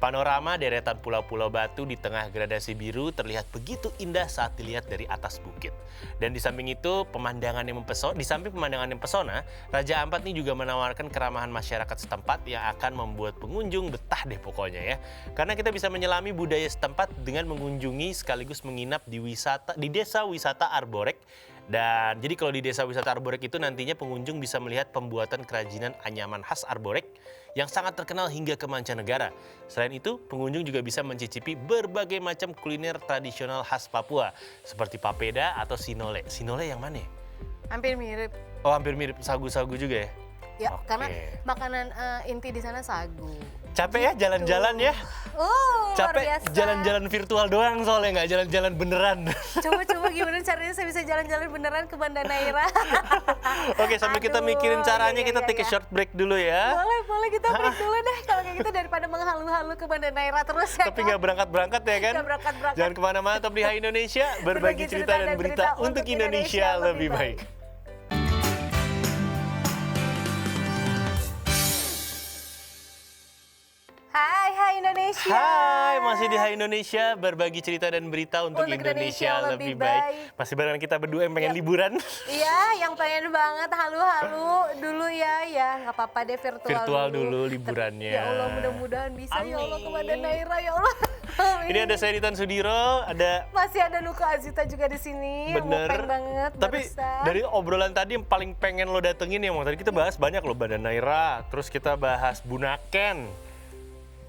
Panorama deretan pulau-pulau batu di tengah gradasi biru terlihat begitu indah saat dilihat dari atas bukit. Dan di samping itu pemandangan yang mempesona, di samping pemandangan yang pesona, Raja Ampat ini juga menawarkan keramahan masyarakat setempat yang akan membuat pengunjung betah deh pokoknya ya. Karena kita bisa menyelami budaya setempat dengan mengunjungi sekaligus menginap di desa wisata Arborek. Dan jadi kalau di desa wisata Arborek itu nantinya pengunjung bisa melihat pembuatan kerajinan anyaman khas Arborek yang sangat terkenal hingga ke mancanegara. Selain itu, pengunjung juga bisa mencicipi berbagai macam kuliner tradisional khas Papua seperti papeda atau sinole. Sinole yang mana ya? Hampir mirip. Oh, hampir mirip sagu-sagu juga ya? Ya, Oke. karena makanan inti di sana sagu. Capek ya jalan-jalan ya? Luar Capek biasa. jalan-jalan virtual doang soalnya nggak jalan-jalan beneran. Coba gimana caranya saya bisa jalan-jalan beneran ke Banda Neira. Oke, sambil kita Aduh, mikirin caranya, iya, kita iya, take a iya. short break dulu ya. Boleh kita break dulu deh kalau kayak gitu daripada menghalu-halu ke Banda Neira terus ya. Tapi nggak berangkat-berangkat ya kan? Nggak berangkat-berangkat. Jangan kemana-mana, tetap di Hai Indonesia, berbagi cerita dan berita untuk Indonesia lebih baik. Hai Hai Indonesia. Hai, masih di Hai Indonesia, berbagi cerita dan berita untuk Indonesia lebih baik. Masih barengan kita berdua yang pengen liburan. Iya, yang pengen banget halu-halu dulu ya nggak apa-apa deh virtual dulu liburannya. Ya Allah, mudah-mudahan bisa. Amin. Ya Allah, kepada Naira ya Allah. Amin. Ini ada saya Ditan Sudiro, ada masih ada Nuka Azita juga di sini. bener. Mupeng banget. Tapi barusan. dari obrolan tadi yang paling pengen lo datengin ya, tadi kita bahas banyak loh, Banda Naira, terus kita bahas Bunaken.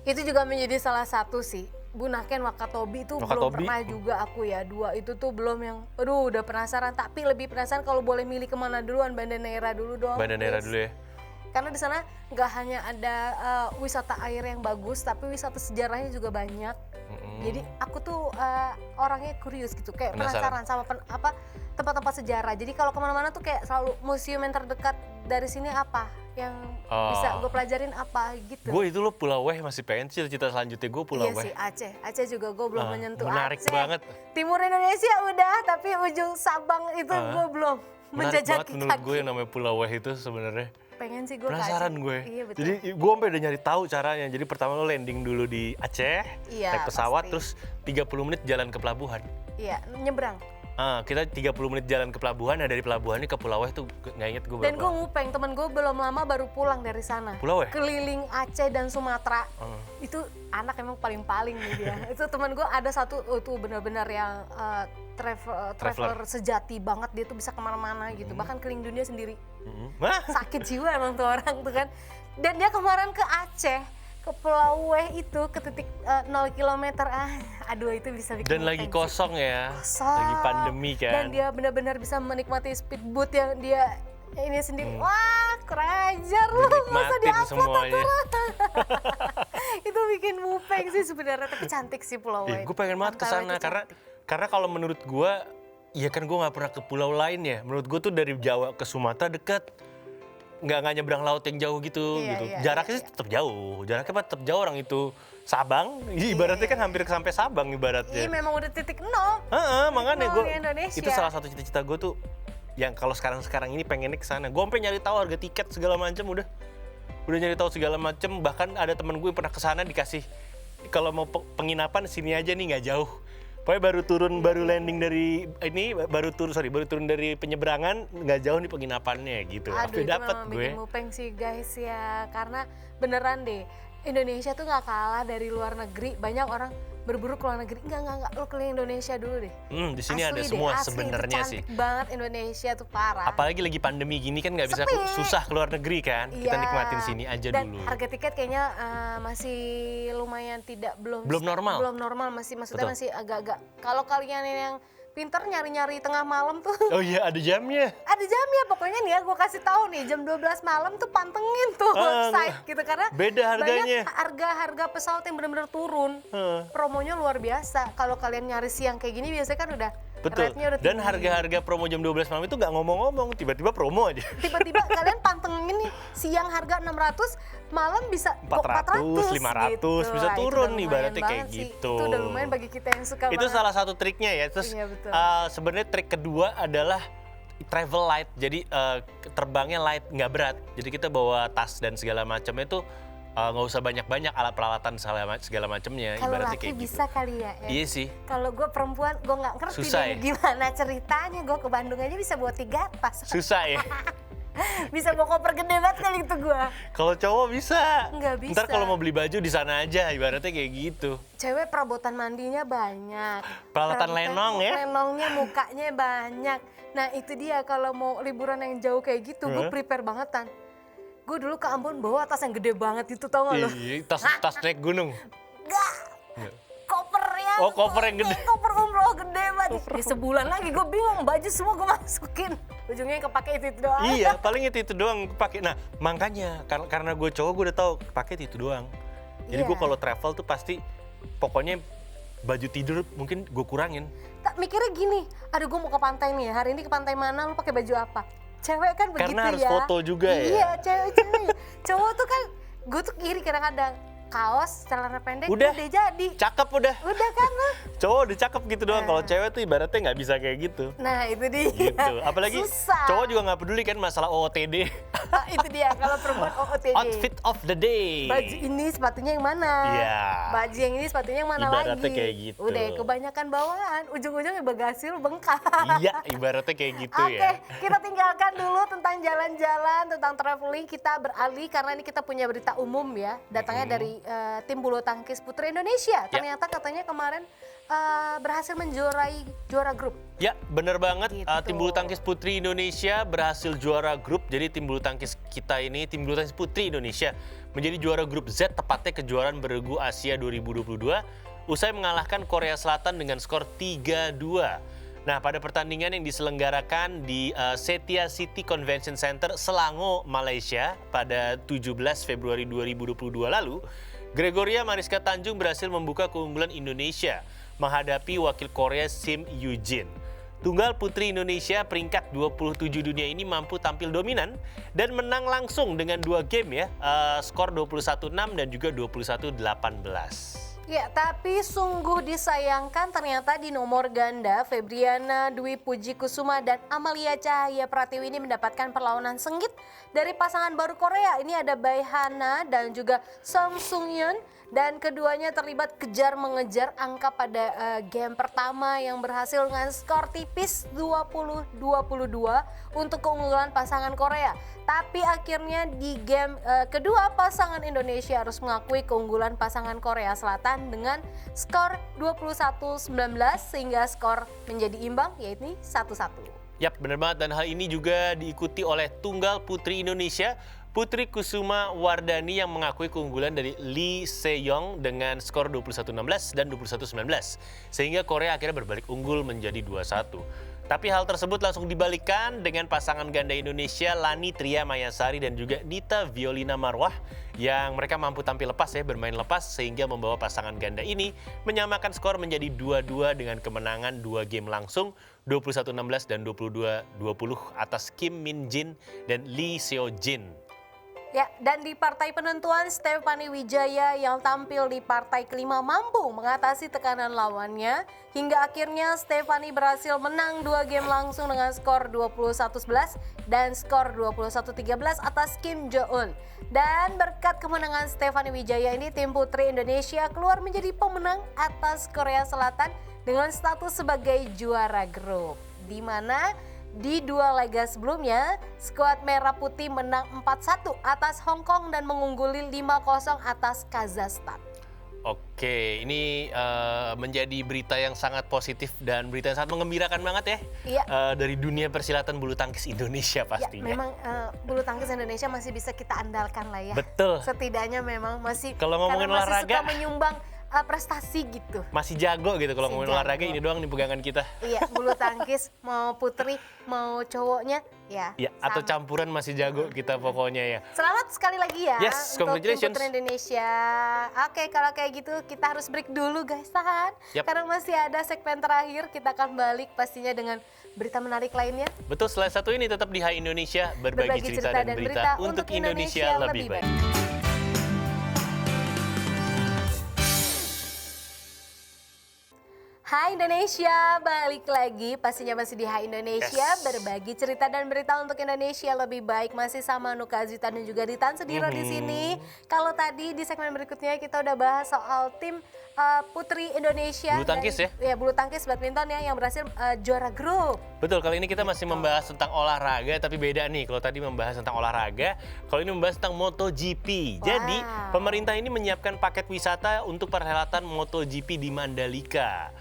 Itu juga menjadi salah satu sih. Bunaken Wakatobi itu belum Wakatobi. pernah juga aku ya. Dua itu tuh belum yang, aduh udah penasaran. Tapi lebih penasaran kalau boleh milih kemana duluan, Banda Neira dulu dong. Banda Naira please. dulu ya. Karena di sana nggak hanya ada wisata air yang bagus, tapi wisata sejarahnya juga banyak. Jadi aku tuh orangnya kurius gitu, kayak penasaran sama tempat-tempat sejarah. Jadi kalau kemana-mana tuh kayak selalu museum yang terdekat dari sini apa, yang bisa gue pelajarin apa gitu. Gue itu lo Pulau Weh masih pengen, cita-cita selanjutnya gue Pulau Iya Weh. sih, Aceh juga gue belum menyentuh menarik Aceh. banget. Timur Indonesia udah, tapi ujung Sabang itu gue belum Menarik banget menjajaki menurut kaki. gue yang namanya Pulau Weh itu sebenarnya. Pengen sih gue ke Penasaran Aceh. gue. Iya betul. Jadi gue sampai udah nyari tahu caranya. Jadi pertama lo landing dulu di Aceh, Iya, naik pesawat, pasti. terus 30 menit jalan ke pelabuhan. Iya, nyebrang. Kita 30 menit jalan ke pelabuhan, nah dari pelabuhan ini ke Pulau Weh tuh nggak inget gue berapa. Dan gue ngupeng, temen gue belum lama baru pulang dari sana. Pulau Weh? Keliling Aceh dan Sumatera. Itu anak emang paling-paling nih dia. Itu temen gue ada satu, tuh benar-benar yang traveler sejati banget. Dia tuh bisa kemana-mana gitu. Bahkan keliling dunia sendiri. Sakit jiwa emang tuh orang tuh kan. Dan dia kemarin ke Aceh, ke Pulau Weh itu, ke titik 0 km. Aduh itu bisa bikin Dan lagi ngupeng sih. kosong ya, Kosong. lagi pandemi kan. Dan dia benar-benar bisa menikmati speedboat yang dia ini sendiri. Wah, kurang ajar lu, masa Dinikmatin di-upload semuanya. Itu bikin mupeng sih sebenarnya, tapi cantik sih Pulau Weh. Gue pengen banget ke Pantainya sana itu karena kalau menurut gue, ya kan gue nggak pernah ke pulau lain ya. Menurut gue tuh dari Jawa ke Sumatera dekat, nggak nyebrang laut yang jauh gitu. Iya, Jaraknya sih tetap jauh. Jaraknya tetap jauh, orang itu Sabang. Ibaratnya kan hampir sampai Sabang ibaratnya. Iya, memang udah titik nol. Makanya nol gue di Indonesia. itu salah satu cita-cita gue tuh yang kalau sekarang ini pengennya ke sana. Gue sampai nyari tahu harga tiket segala macam udah nyari tahu segala macam. Bahkan ada temen gue yang pernah ke sana dikasih kalau mau penginapan sini aja nih nggak jauh. Pokoknya baru landing dari ini baru turun dari penyeberangan nggak jauh nih penginapannya gitu. Aduh, itu Dapat memang gue. bikin mupeng sih guys ya. Karena beneran deh, Indonesia tuh nggak kalah dari luar negeri. Banyak orang berburu ke luar negeri. Enggak, lo keliling Indonesia dulu deh. Di sini ada Asli semua deh, asli, sebenarnya itu sih. cantik banget Indonesia tuh parah. Apalagi lagi pandemi gini kan nggak bisa Sepi. susah keluar negeri kan. Kita Iya. nikmatin sini aja Dan dulu. harga tiket kayaknya masih lumayan belum normal. Belum normal, maksudnya Betul. masih agak-agak. Kalau kalian yang pinter nyari-nyari tengah malam tuh Oh iya, ada jamnya. ada jamnya pokoknya nih ya, gue kasih tahu nih jam 12 malam tuh pantengin tuh website gitu karena beda harganya. banyak harga pesawat yang benar-benar turun. Promonya luar biasa. Kalau kalian nyari siang kayak gini biasanya kan udah Betul. rate-nya udah Dan tinggi. harga-harga promo jam 12 malam itu nggak ngomong-ngomong, tiba-tiba promo aja. Tiba-tiba kalian pantengin nih siang harga 600, malam bisa 400, 500 gitu. bisa Wah, itu turun udah nih, lumayan ibaratnya kayak banget sih. gitu. Itu udah lumayan bagi kita yang suka Itu banget. salah satu triknya ya. Terus Iya, betul. sebenarnya trik kedua adalah travel light. Jadi terbangnya light, nggak berat. Jadi kita bawa tas dan segala macamnya itu nggak usah banyak-banyak alat peralatan segala macamnya. Kalau Ibaratnya laki kayak bisa gitu. kali ya. Iya sih. Kalau gue perempuan, gue nggak ngerti Susah deh ya? gimana ceritanya. Gue ke Bandung aja bisa bawa 3 tas. Susah ya. Bisa bawa koper gede banget kali itu gue. Kalau cowok bisa. Nggak bisa. Ntar kalau mau beli baju di sana aja, ibaratnya kayak gitu. Cewek perabotan mandinya banyak. Peralatan lenong ya? Lenongnya mukanya banyak. Nah itu dia kalau mau liburan yang jauh kayak gitu, gue prepare bangetan. Gue dulu ke Ambon bawa tas yang gede banget itu, tau gak lo? Iya, tas naik gunung. Enggak, koper yang Koper yang gede. koper umroh gede banget. Ya sebulan lagi gue bingung, baju semua gue masukin. Ujungnya yang kepake itu doang. Iya, paling itu doang kepake. Nah, makanya karena gue cowok, gue udah tahu kepake itu doang. Jadi gue Iya. kalau travel tuh pasti pokoknya baju tidur mungkin gue kurangin. Tak mikirnya gini, aduh gue mau ke pantai nih, hari ini ke pantai mana, lu pakai baju apa? Cewek kan begitu Karena harus ya. foto juga ya. Iya, cewek. Cowok tuh kan, gue tuh iri kadang-kadang. kaos, celana pendek, Udah. jadi. Cakep udah. Udah kan lo? Cowok udah cakep gitu doang. Kalau cewek tuh ibaratnya nggak bisa kayak gitu. Nah itu dia. Gitu. Apalagi Susah. cowok juga nggak peduli kan masalah OOTD. Ah, itu dia, kalau perempuan OOTD. Outfit of the day. Baju ini sepatunya yang mana? Iya. Baju yang ini sepatunya yang mana Ibaratnya lagi? kayak gitu. Udah kebanyakan bawaan, ujung-ujungnya bagasi lu bengkak. Iya, ibaratnya kayak gitu Oke, ya. kita tinggalkan dulu tentang jalan-jalan, tentang traveling. Kita beralih karena ini kita punya berita umum ya. Datangnya dari tim bulu tangkis putri Indonesia. Ternyata katanya kemarin berhasil menjuarai juara grup. Ya, bener banget. Gitu. Tim bulu tangkis putri Indonesia berhasil juara grup. Jadi tim bulu tangkis kita ini, tim bulu tangkis putri Indonesia menjadi juara grup Z tepatnya kejuaraan beregu Asia 2022 usai mengalahkan Korea Selatan dengan skor 3-2. Nah, pada pertandingan yang diselenggarakan di Setia City Convention Center, Selangor, Malaysia pada 17 Februari 2022 lalu, Gregoria Mariska Tanjung berhasil membuka keunggulan Indonesia menghadapi wakil Korea Sim Yoo-jin. Tunggal putri Indonesia peringkat 27 dunia ini mampu tampil dominan dan menang langsung dengan 2 game ya, skor 21-6 dan juga 21-18. Ya, tapi sungguh disayangkan ternyata di nomor ganda Febriana Dwi Puji Kusuma dan Amalia Cahaya Pratiwi ini mendapatkan perlawanan sengit dari pasangan baru Korea. Ini ada Bae Hana dan juga Song Sung Yeon, dan keduanya terlibat kejar mengejar angka pada game pertama yang berhasil dengan skor tipis 20-22 untuk keunggulan pasangan Korea. Tapi akhirnya di game kedua pasangan Indonesia harus mengakui keunggulan pasangan Korea Selatan dengan skor 21-19 sehingga skor menjadi imbang yaitu 1-1. Yap, benar banget, dan hal ini juga diikuti oleh tunggal putri Indonesia Putri Kusuma Wardani yang mengakui keunggulan dari Lee Se-yong dengan skor 21-16 dan 21-19 sehingga Korea akhirnya berbalik unggul menjadi 2-1. Tapi hal tersebut langsung dibalikkan dengan pasangan ganda Indonesia Lani Tria Mayasari dan juga Dita Violina Marwah yang mereka mampu tampil lepas ya, bermain lepas sehingga membawa pasangan ganda ini menyamakan skor menjadi 2-2 dengan kemenangan 2 game langsung 21-16 dan 22-20 atas Kim Min Jin dan Lee Seo Jin. Ya, dan di partai penentuan Stephanie Wijaya yang tampil di partai kelima mampu mengatasi tekanan lawannya hingga akhirnya Stephanie berhasil menang 2 game langsung dengan skor 21-11 dan skor 21-13 atas Kim Jo-eun. Dan berkat kemenangan Stephanie Wijaya ini tim putri Indonesia keluar menjadi pemenang atas Korea Selatan dengan status sebagai juara grup. Di mana di 2 laga sebelumnya, skuad Merah Putih menang 4-1 atas Hong Kong dan mengungguli 5-0 atas Kazakhstan. Oke, ini menjadi berita yang sangat positif dan berita yang sangat mengembirakan banget ya. Iya. Dari dunia persilatan bulu tangkis Indonesia pastinya. Ya, memang bulu tangkis Indonesia masih bisa kita andalkan lah ya. Betul. Setidaknya memang masih, Kalau ngomongin karena masih olahraga, suka menyumbang prestasi gitu. masih jago gitu kalau Masih ngomongin olahraga, jago. ini doang nih pegangan kita. Iya, bulu tangkis mau putri mau cowoknya ya. Ya, atau sama. campuran masih jago kita pokoknya ya. Selamat sekali lagi ya Yes, untuk tim congratulations. putri Indonesia. Oke, kalau kayak gitu kita harus break dulu guys, tahan. Yap. Karena masih ada segmen terakhir, kita akan balik pastinya dengan berita menarik lainnya. Betul, setelah satu ini tetap di Hai Indonesia, berbagi cerita dan berita untuk Indonesia lebih baik. Hai Indonesia, balik lagi pastinya masih di Hai Indonesia, Yes. berbagi cerita dan berita untuk Indonesia lebih baik. Masih sama Nuka Azita dan juga Ditan Sudiro di sini. Kalau tadi di segmen berikutnya kita udah bahas soal tim putri Indonesia. Bulu tangkis ya, bulu tangkis badminton ya yang berhasil juara grup. Betul, kali ini kita masih membahas tentang olahraga, tapi beda nih. Kalau tadi membahas tentang olahraga, kalau ini membahas tentang MotoGP. Wow. Jadi, pemerintah ini menyiapkan paket wisata untuk perhelatan MotoGP di Mandalika.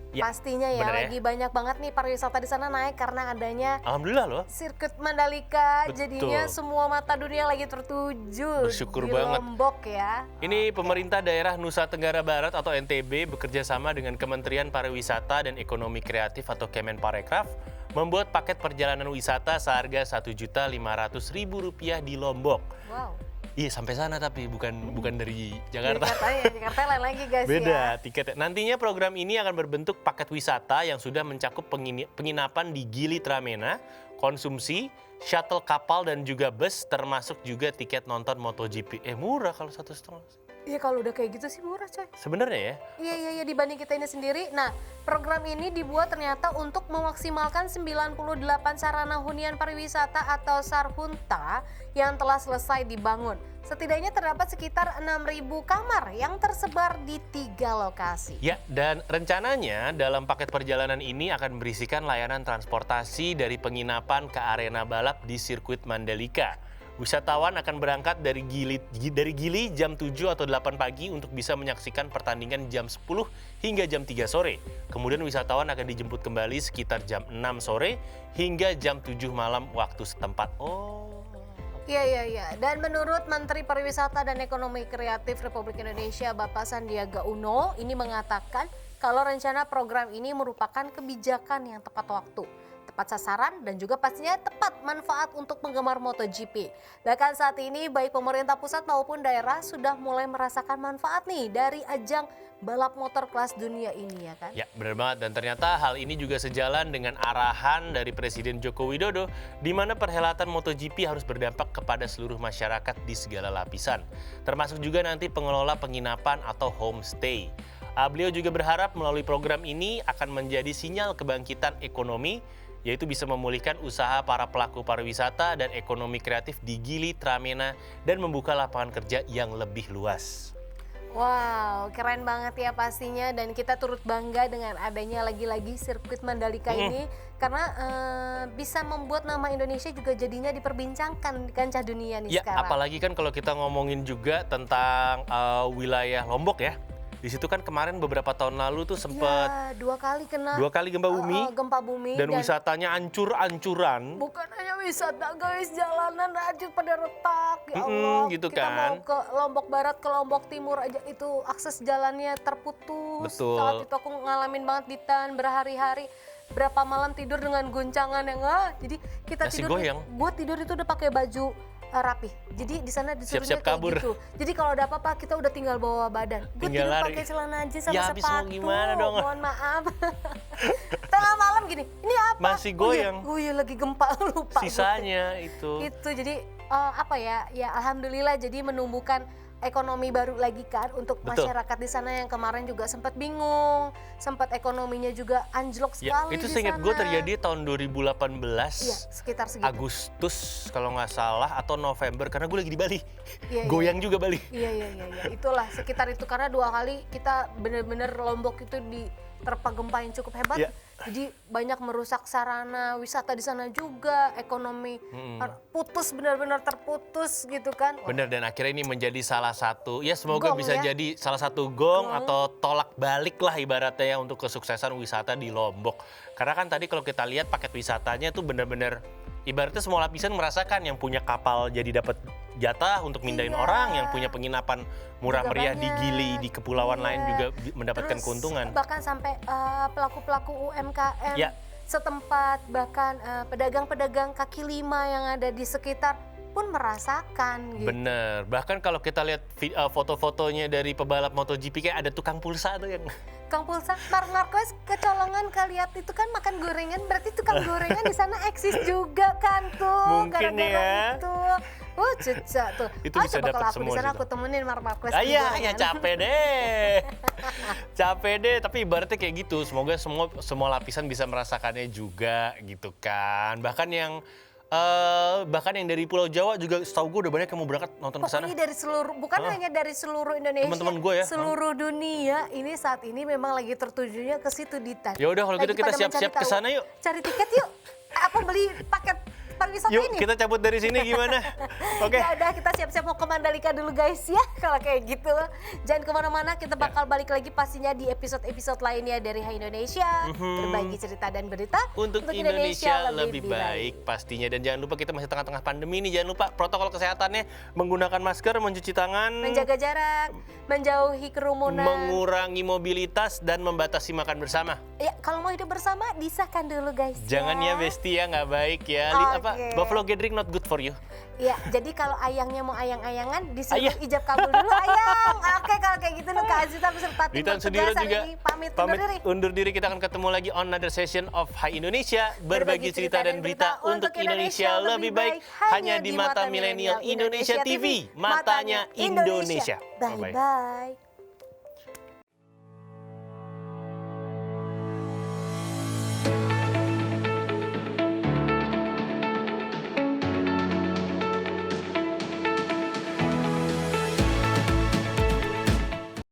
Ya, pastinya ya, bener ya. lagi banyak banget nih pariwisata di sana naik karena adanya Alhamdulillah loh. sirkuit Mandalika. Betul. Jadinya semua mata dunia lagi tertuju Bersyukur di banget. Lombok ya. Ini pemerintah daerah Nusa Tenggara Barat atau NTB bekerja sama dengan Kementerian Pariwisata dan Ekonomi Kreatif atau Kemenparekraf membuat paket perjalanan wisata seharga Rp1.500.000 di Lombok. Wow. Iya, sampai sana tapi bukan dari Jakarta. Jakarta lain lagi guys ya. Beda tiketnya. Nantinya program ini akan berbentuk paket wisata yang sudah mencakup penginapan di Gili Tramena, konsumsi, shuttle kapal dan juga bus, termasuk juga tiket nonton MotoGP. Murah kalau 1,5. Iya kalau udah kayak gitu sih murah coy. Sebenarnya ya. Iya dibanding kita ini sendiri. Nah, program ini dibuat ternyata untuk memaksimalkan 98 sarana hunian pariwisata atau Sarhunta yang telah selesai dibangun. Setidaknya terdapat sekitar 6.000 kamar yang tersebar di 3 lokasi. Ya, dan rencananya dalam paket perjalanan ini akan berisikan layanan transportasi dari penginapan ke arena balap di sirkuit Mandalika. Wisatawan akan berangkat dari Gili jam 7 atau 8 pagi untuk bisa menyaksikan pertandingan jam 10 hingga jam 3 sore. Kemudian wisatawan akan dijemput kembali sekitar jam 6 sore hingga jam 7 malam waktu setempat. Iya. Dan menurut Menteri Pariwisata dan Ekonomi Kreatif Republik Indonesia Bapak Sandiaga Uno ini mengatakan kalau rencana program ini merupakan kebijakan yang tepat waktu, tepat sasaran, dan juga pastinya tepat manfaat untuk penggemar MotoGP. Bahkan saat ini baik pemerintah pusat maupun daerah sudah mulai merasakan manfaat nih dari ajang balap motor kelas dunia ini ya kan? Ya benar banget, dan ternyata hal ini juga sejalan dengan arahan dari Presiden Joko Widodo di mana perhelatan MotoGP harus berdampak kepada seluruh masyarakat di segala lapisan. Termasuk juga nanti pengelola penginapan atau homestay. Beliau juga berharap melalui program ini akan menjadi sinyal kebangkitan ekonomi, yaitu bisa memulihkan usaha para pelaku pariwisata dan ekonomi kreatif di Gili, Tramena, dan membuka lapangan kerja yang lebih luas. Wow, keren banget ya pastinya, dan kita turut bangga dengan adanya lagi-lagi sirkuit Mandalika ini karena bisa membuat nama Indonesia juga jadinya diperbincangkan di kancah dunia nih sekarang. Apalagi kan kalau kita ngomongin juga tentang wilayah Lombok ya. Di situ kan kemarin beberapa tahun lalu tuh sempat dua kali gempa bumi, gempa bumi dan wisatanya ancur-ancuran. Bukan hanya wisata guys, jalanan hancur pada retak ya Allah. Gitu kita kan. mau ke Lombok Barat, ke Lombok Timur aja itu akses jalannya terputus. Betul. Saat itu aku ngalamin banget di Tan berhari-hari. Berapa malam tidur dengan guncangan yang jadi kita Nasi tidur. goyang. Gue tidur itu udah pakai baju rapih. Jadi di sana disuruhnya Siap-siap kabur. kayak gitu. Jadi kalau ada apa-apa kita udah tinggal bawa badan. Gue Tinggal tidur lari. pakai celana jeans sama Ya, habis mau sepatu. gimana dong? Mohon maaf. Tengah malam gini. Ini apa? Masih goyang. Oh iya lagi gempa, lupa. Sisanya itu. Itu jadi apa ya? Ya alhamdulillah jadi menumbuhkan ekonomi baru lagi kan untuk Betul. masyarakat di sana yang kemarin juga sempat bingung, sempat ekonominya juga anjlok Ya, sekali itu di seingat sana. gue terjadi tahun 2018. Iya, sekitar segitu. Agustus kalau nggak salah atau November, karena gue lagi di Bali. Iya, Goyang juga Bali. Iya. Itulah sekitar itu karena 2 kali kita bener-bener Lombok itu diterpa gempa yang cukup hebat. Iya. Jadi banyak merusak sarana wisata di sana juga, ekonomi putus, benar-benar terputus gitu kan. Bener, dan akhirnya ini menjadi salah satu, ya semoga Gong bisa ya. jadi salah satu gong atau tolak balik lah ibaratnya ya untuk kesuksesan wisata di Lombok. Karena kan tadi kalau kita lihat paket wisatanya tuh bener-bener ibaratnya semua lapisan merasakan, yang punya kapal jadi dapat jatah untuk mindahin Iya. orang, yang punya penginapan murah Juga meriah di banyak. Gili, di kepulauan Iya. lain juga mendapatkan Terus, keuntungan. Bahkan sampai pelaku-pelaku UMKM Ya. setempat, bahkan pedagang-pedagang kaki lima yang ada di sekitar pun merasakan gitu. Bener, bahkan kalau kita lihat foto-fotonya dari pebalap MotoGP kayak ada tukang pulsa tuh yang Kang Pulsa, Mark Marquez kecolongan kali lihat itu kan makan gorengan, berarti tukang gorengan di sana eksis juga kan tuh. Mungkin gara-gara ya. itu. Cecak tuh. Itu bisa coba dapat kalau aku di semua sana situ. aku temenin Mark Marquez. Ah, beli iya, gorengan. ya capek deh. Capek deh, tapi ibaratnya kayak gitu. Semoga semua lapisan bisa merasakannya juga gitu kan. Bahkan yang dari Pulau Jawa juga setahu gue udah banyak yang mau berangkat nonton ke sana. Pokoknya dari seluruh, bukan hanya dari seluruh Indonesia, Teman-teman gue ya. seluruh dunia ini saat ini memang lagi tertujunya ke situ Ditan. Ya udah kalau gitu Lagi kita pada siap-siap mencari ke sana yuk. Cari tiket yuk. Apa beli paket pariwisata Yuk, ini? kita cabut dari sini gimana? Oke. Ya udah kita siap-siap mau ke Mandalika dulu guys ya. Kalau kayak gitu jangan kemana-mana, kita bakal balik lagi pastinya di episode-episode lainnya dari Hai Indonesia, berbagi cerita dan berita Untuk Indonesia lebih baik pastinya. Dan jangan lupa kita masih tengah-tengah pandemi nih. Jangan lupa protokol kesehatannya, menggunakan masker, mencuci tangan, Menjaga jarak, menjauhi kerumunan. mengurangi mobilitas, dan membatasi makan bersama. Ya, kalau mau hidup bersama disahkan dulu guys. Jangan ya Besti ya, nggak baik ya. Oke. Buffalo gathering not good for you. Ya, jadi kalau ayangnya mau ayang-ayangan disuruh Ayah. ijab kabul dulu ayang. Oke, kalau kayak gitu Kak Azita beserta tim Dita Sudiro petugas hari juga ini pamit undur diri. undur diri. Kita akan ketemu lagi on another session of Hai Indonesia, berbagi cerita dan berita untuk Indonesia lebih baik hanya di Mata Milenial Indonesia TV, matanya Indonesia. Bye bye.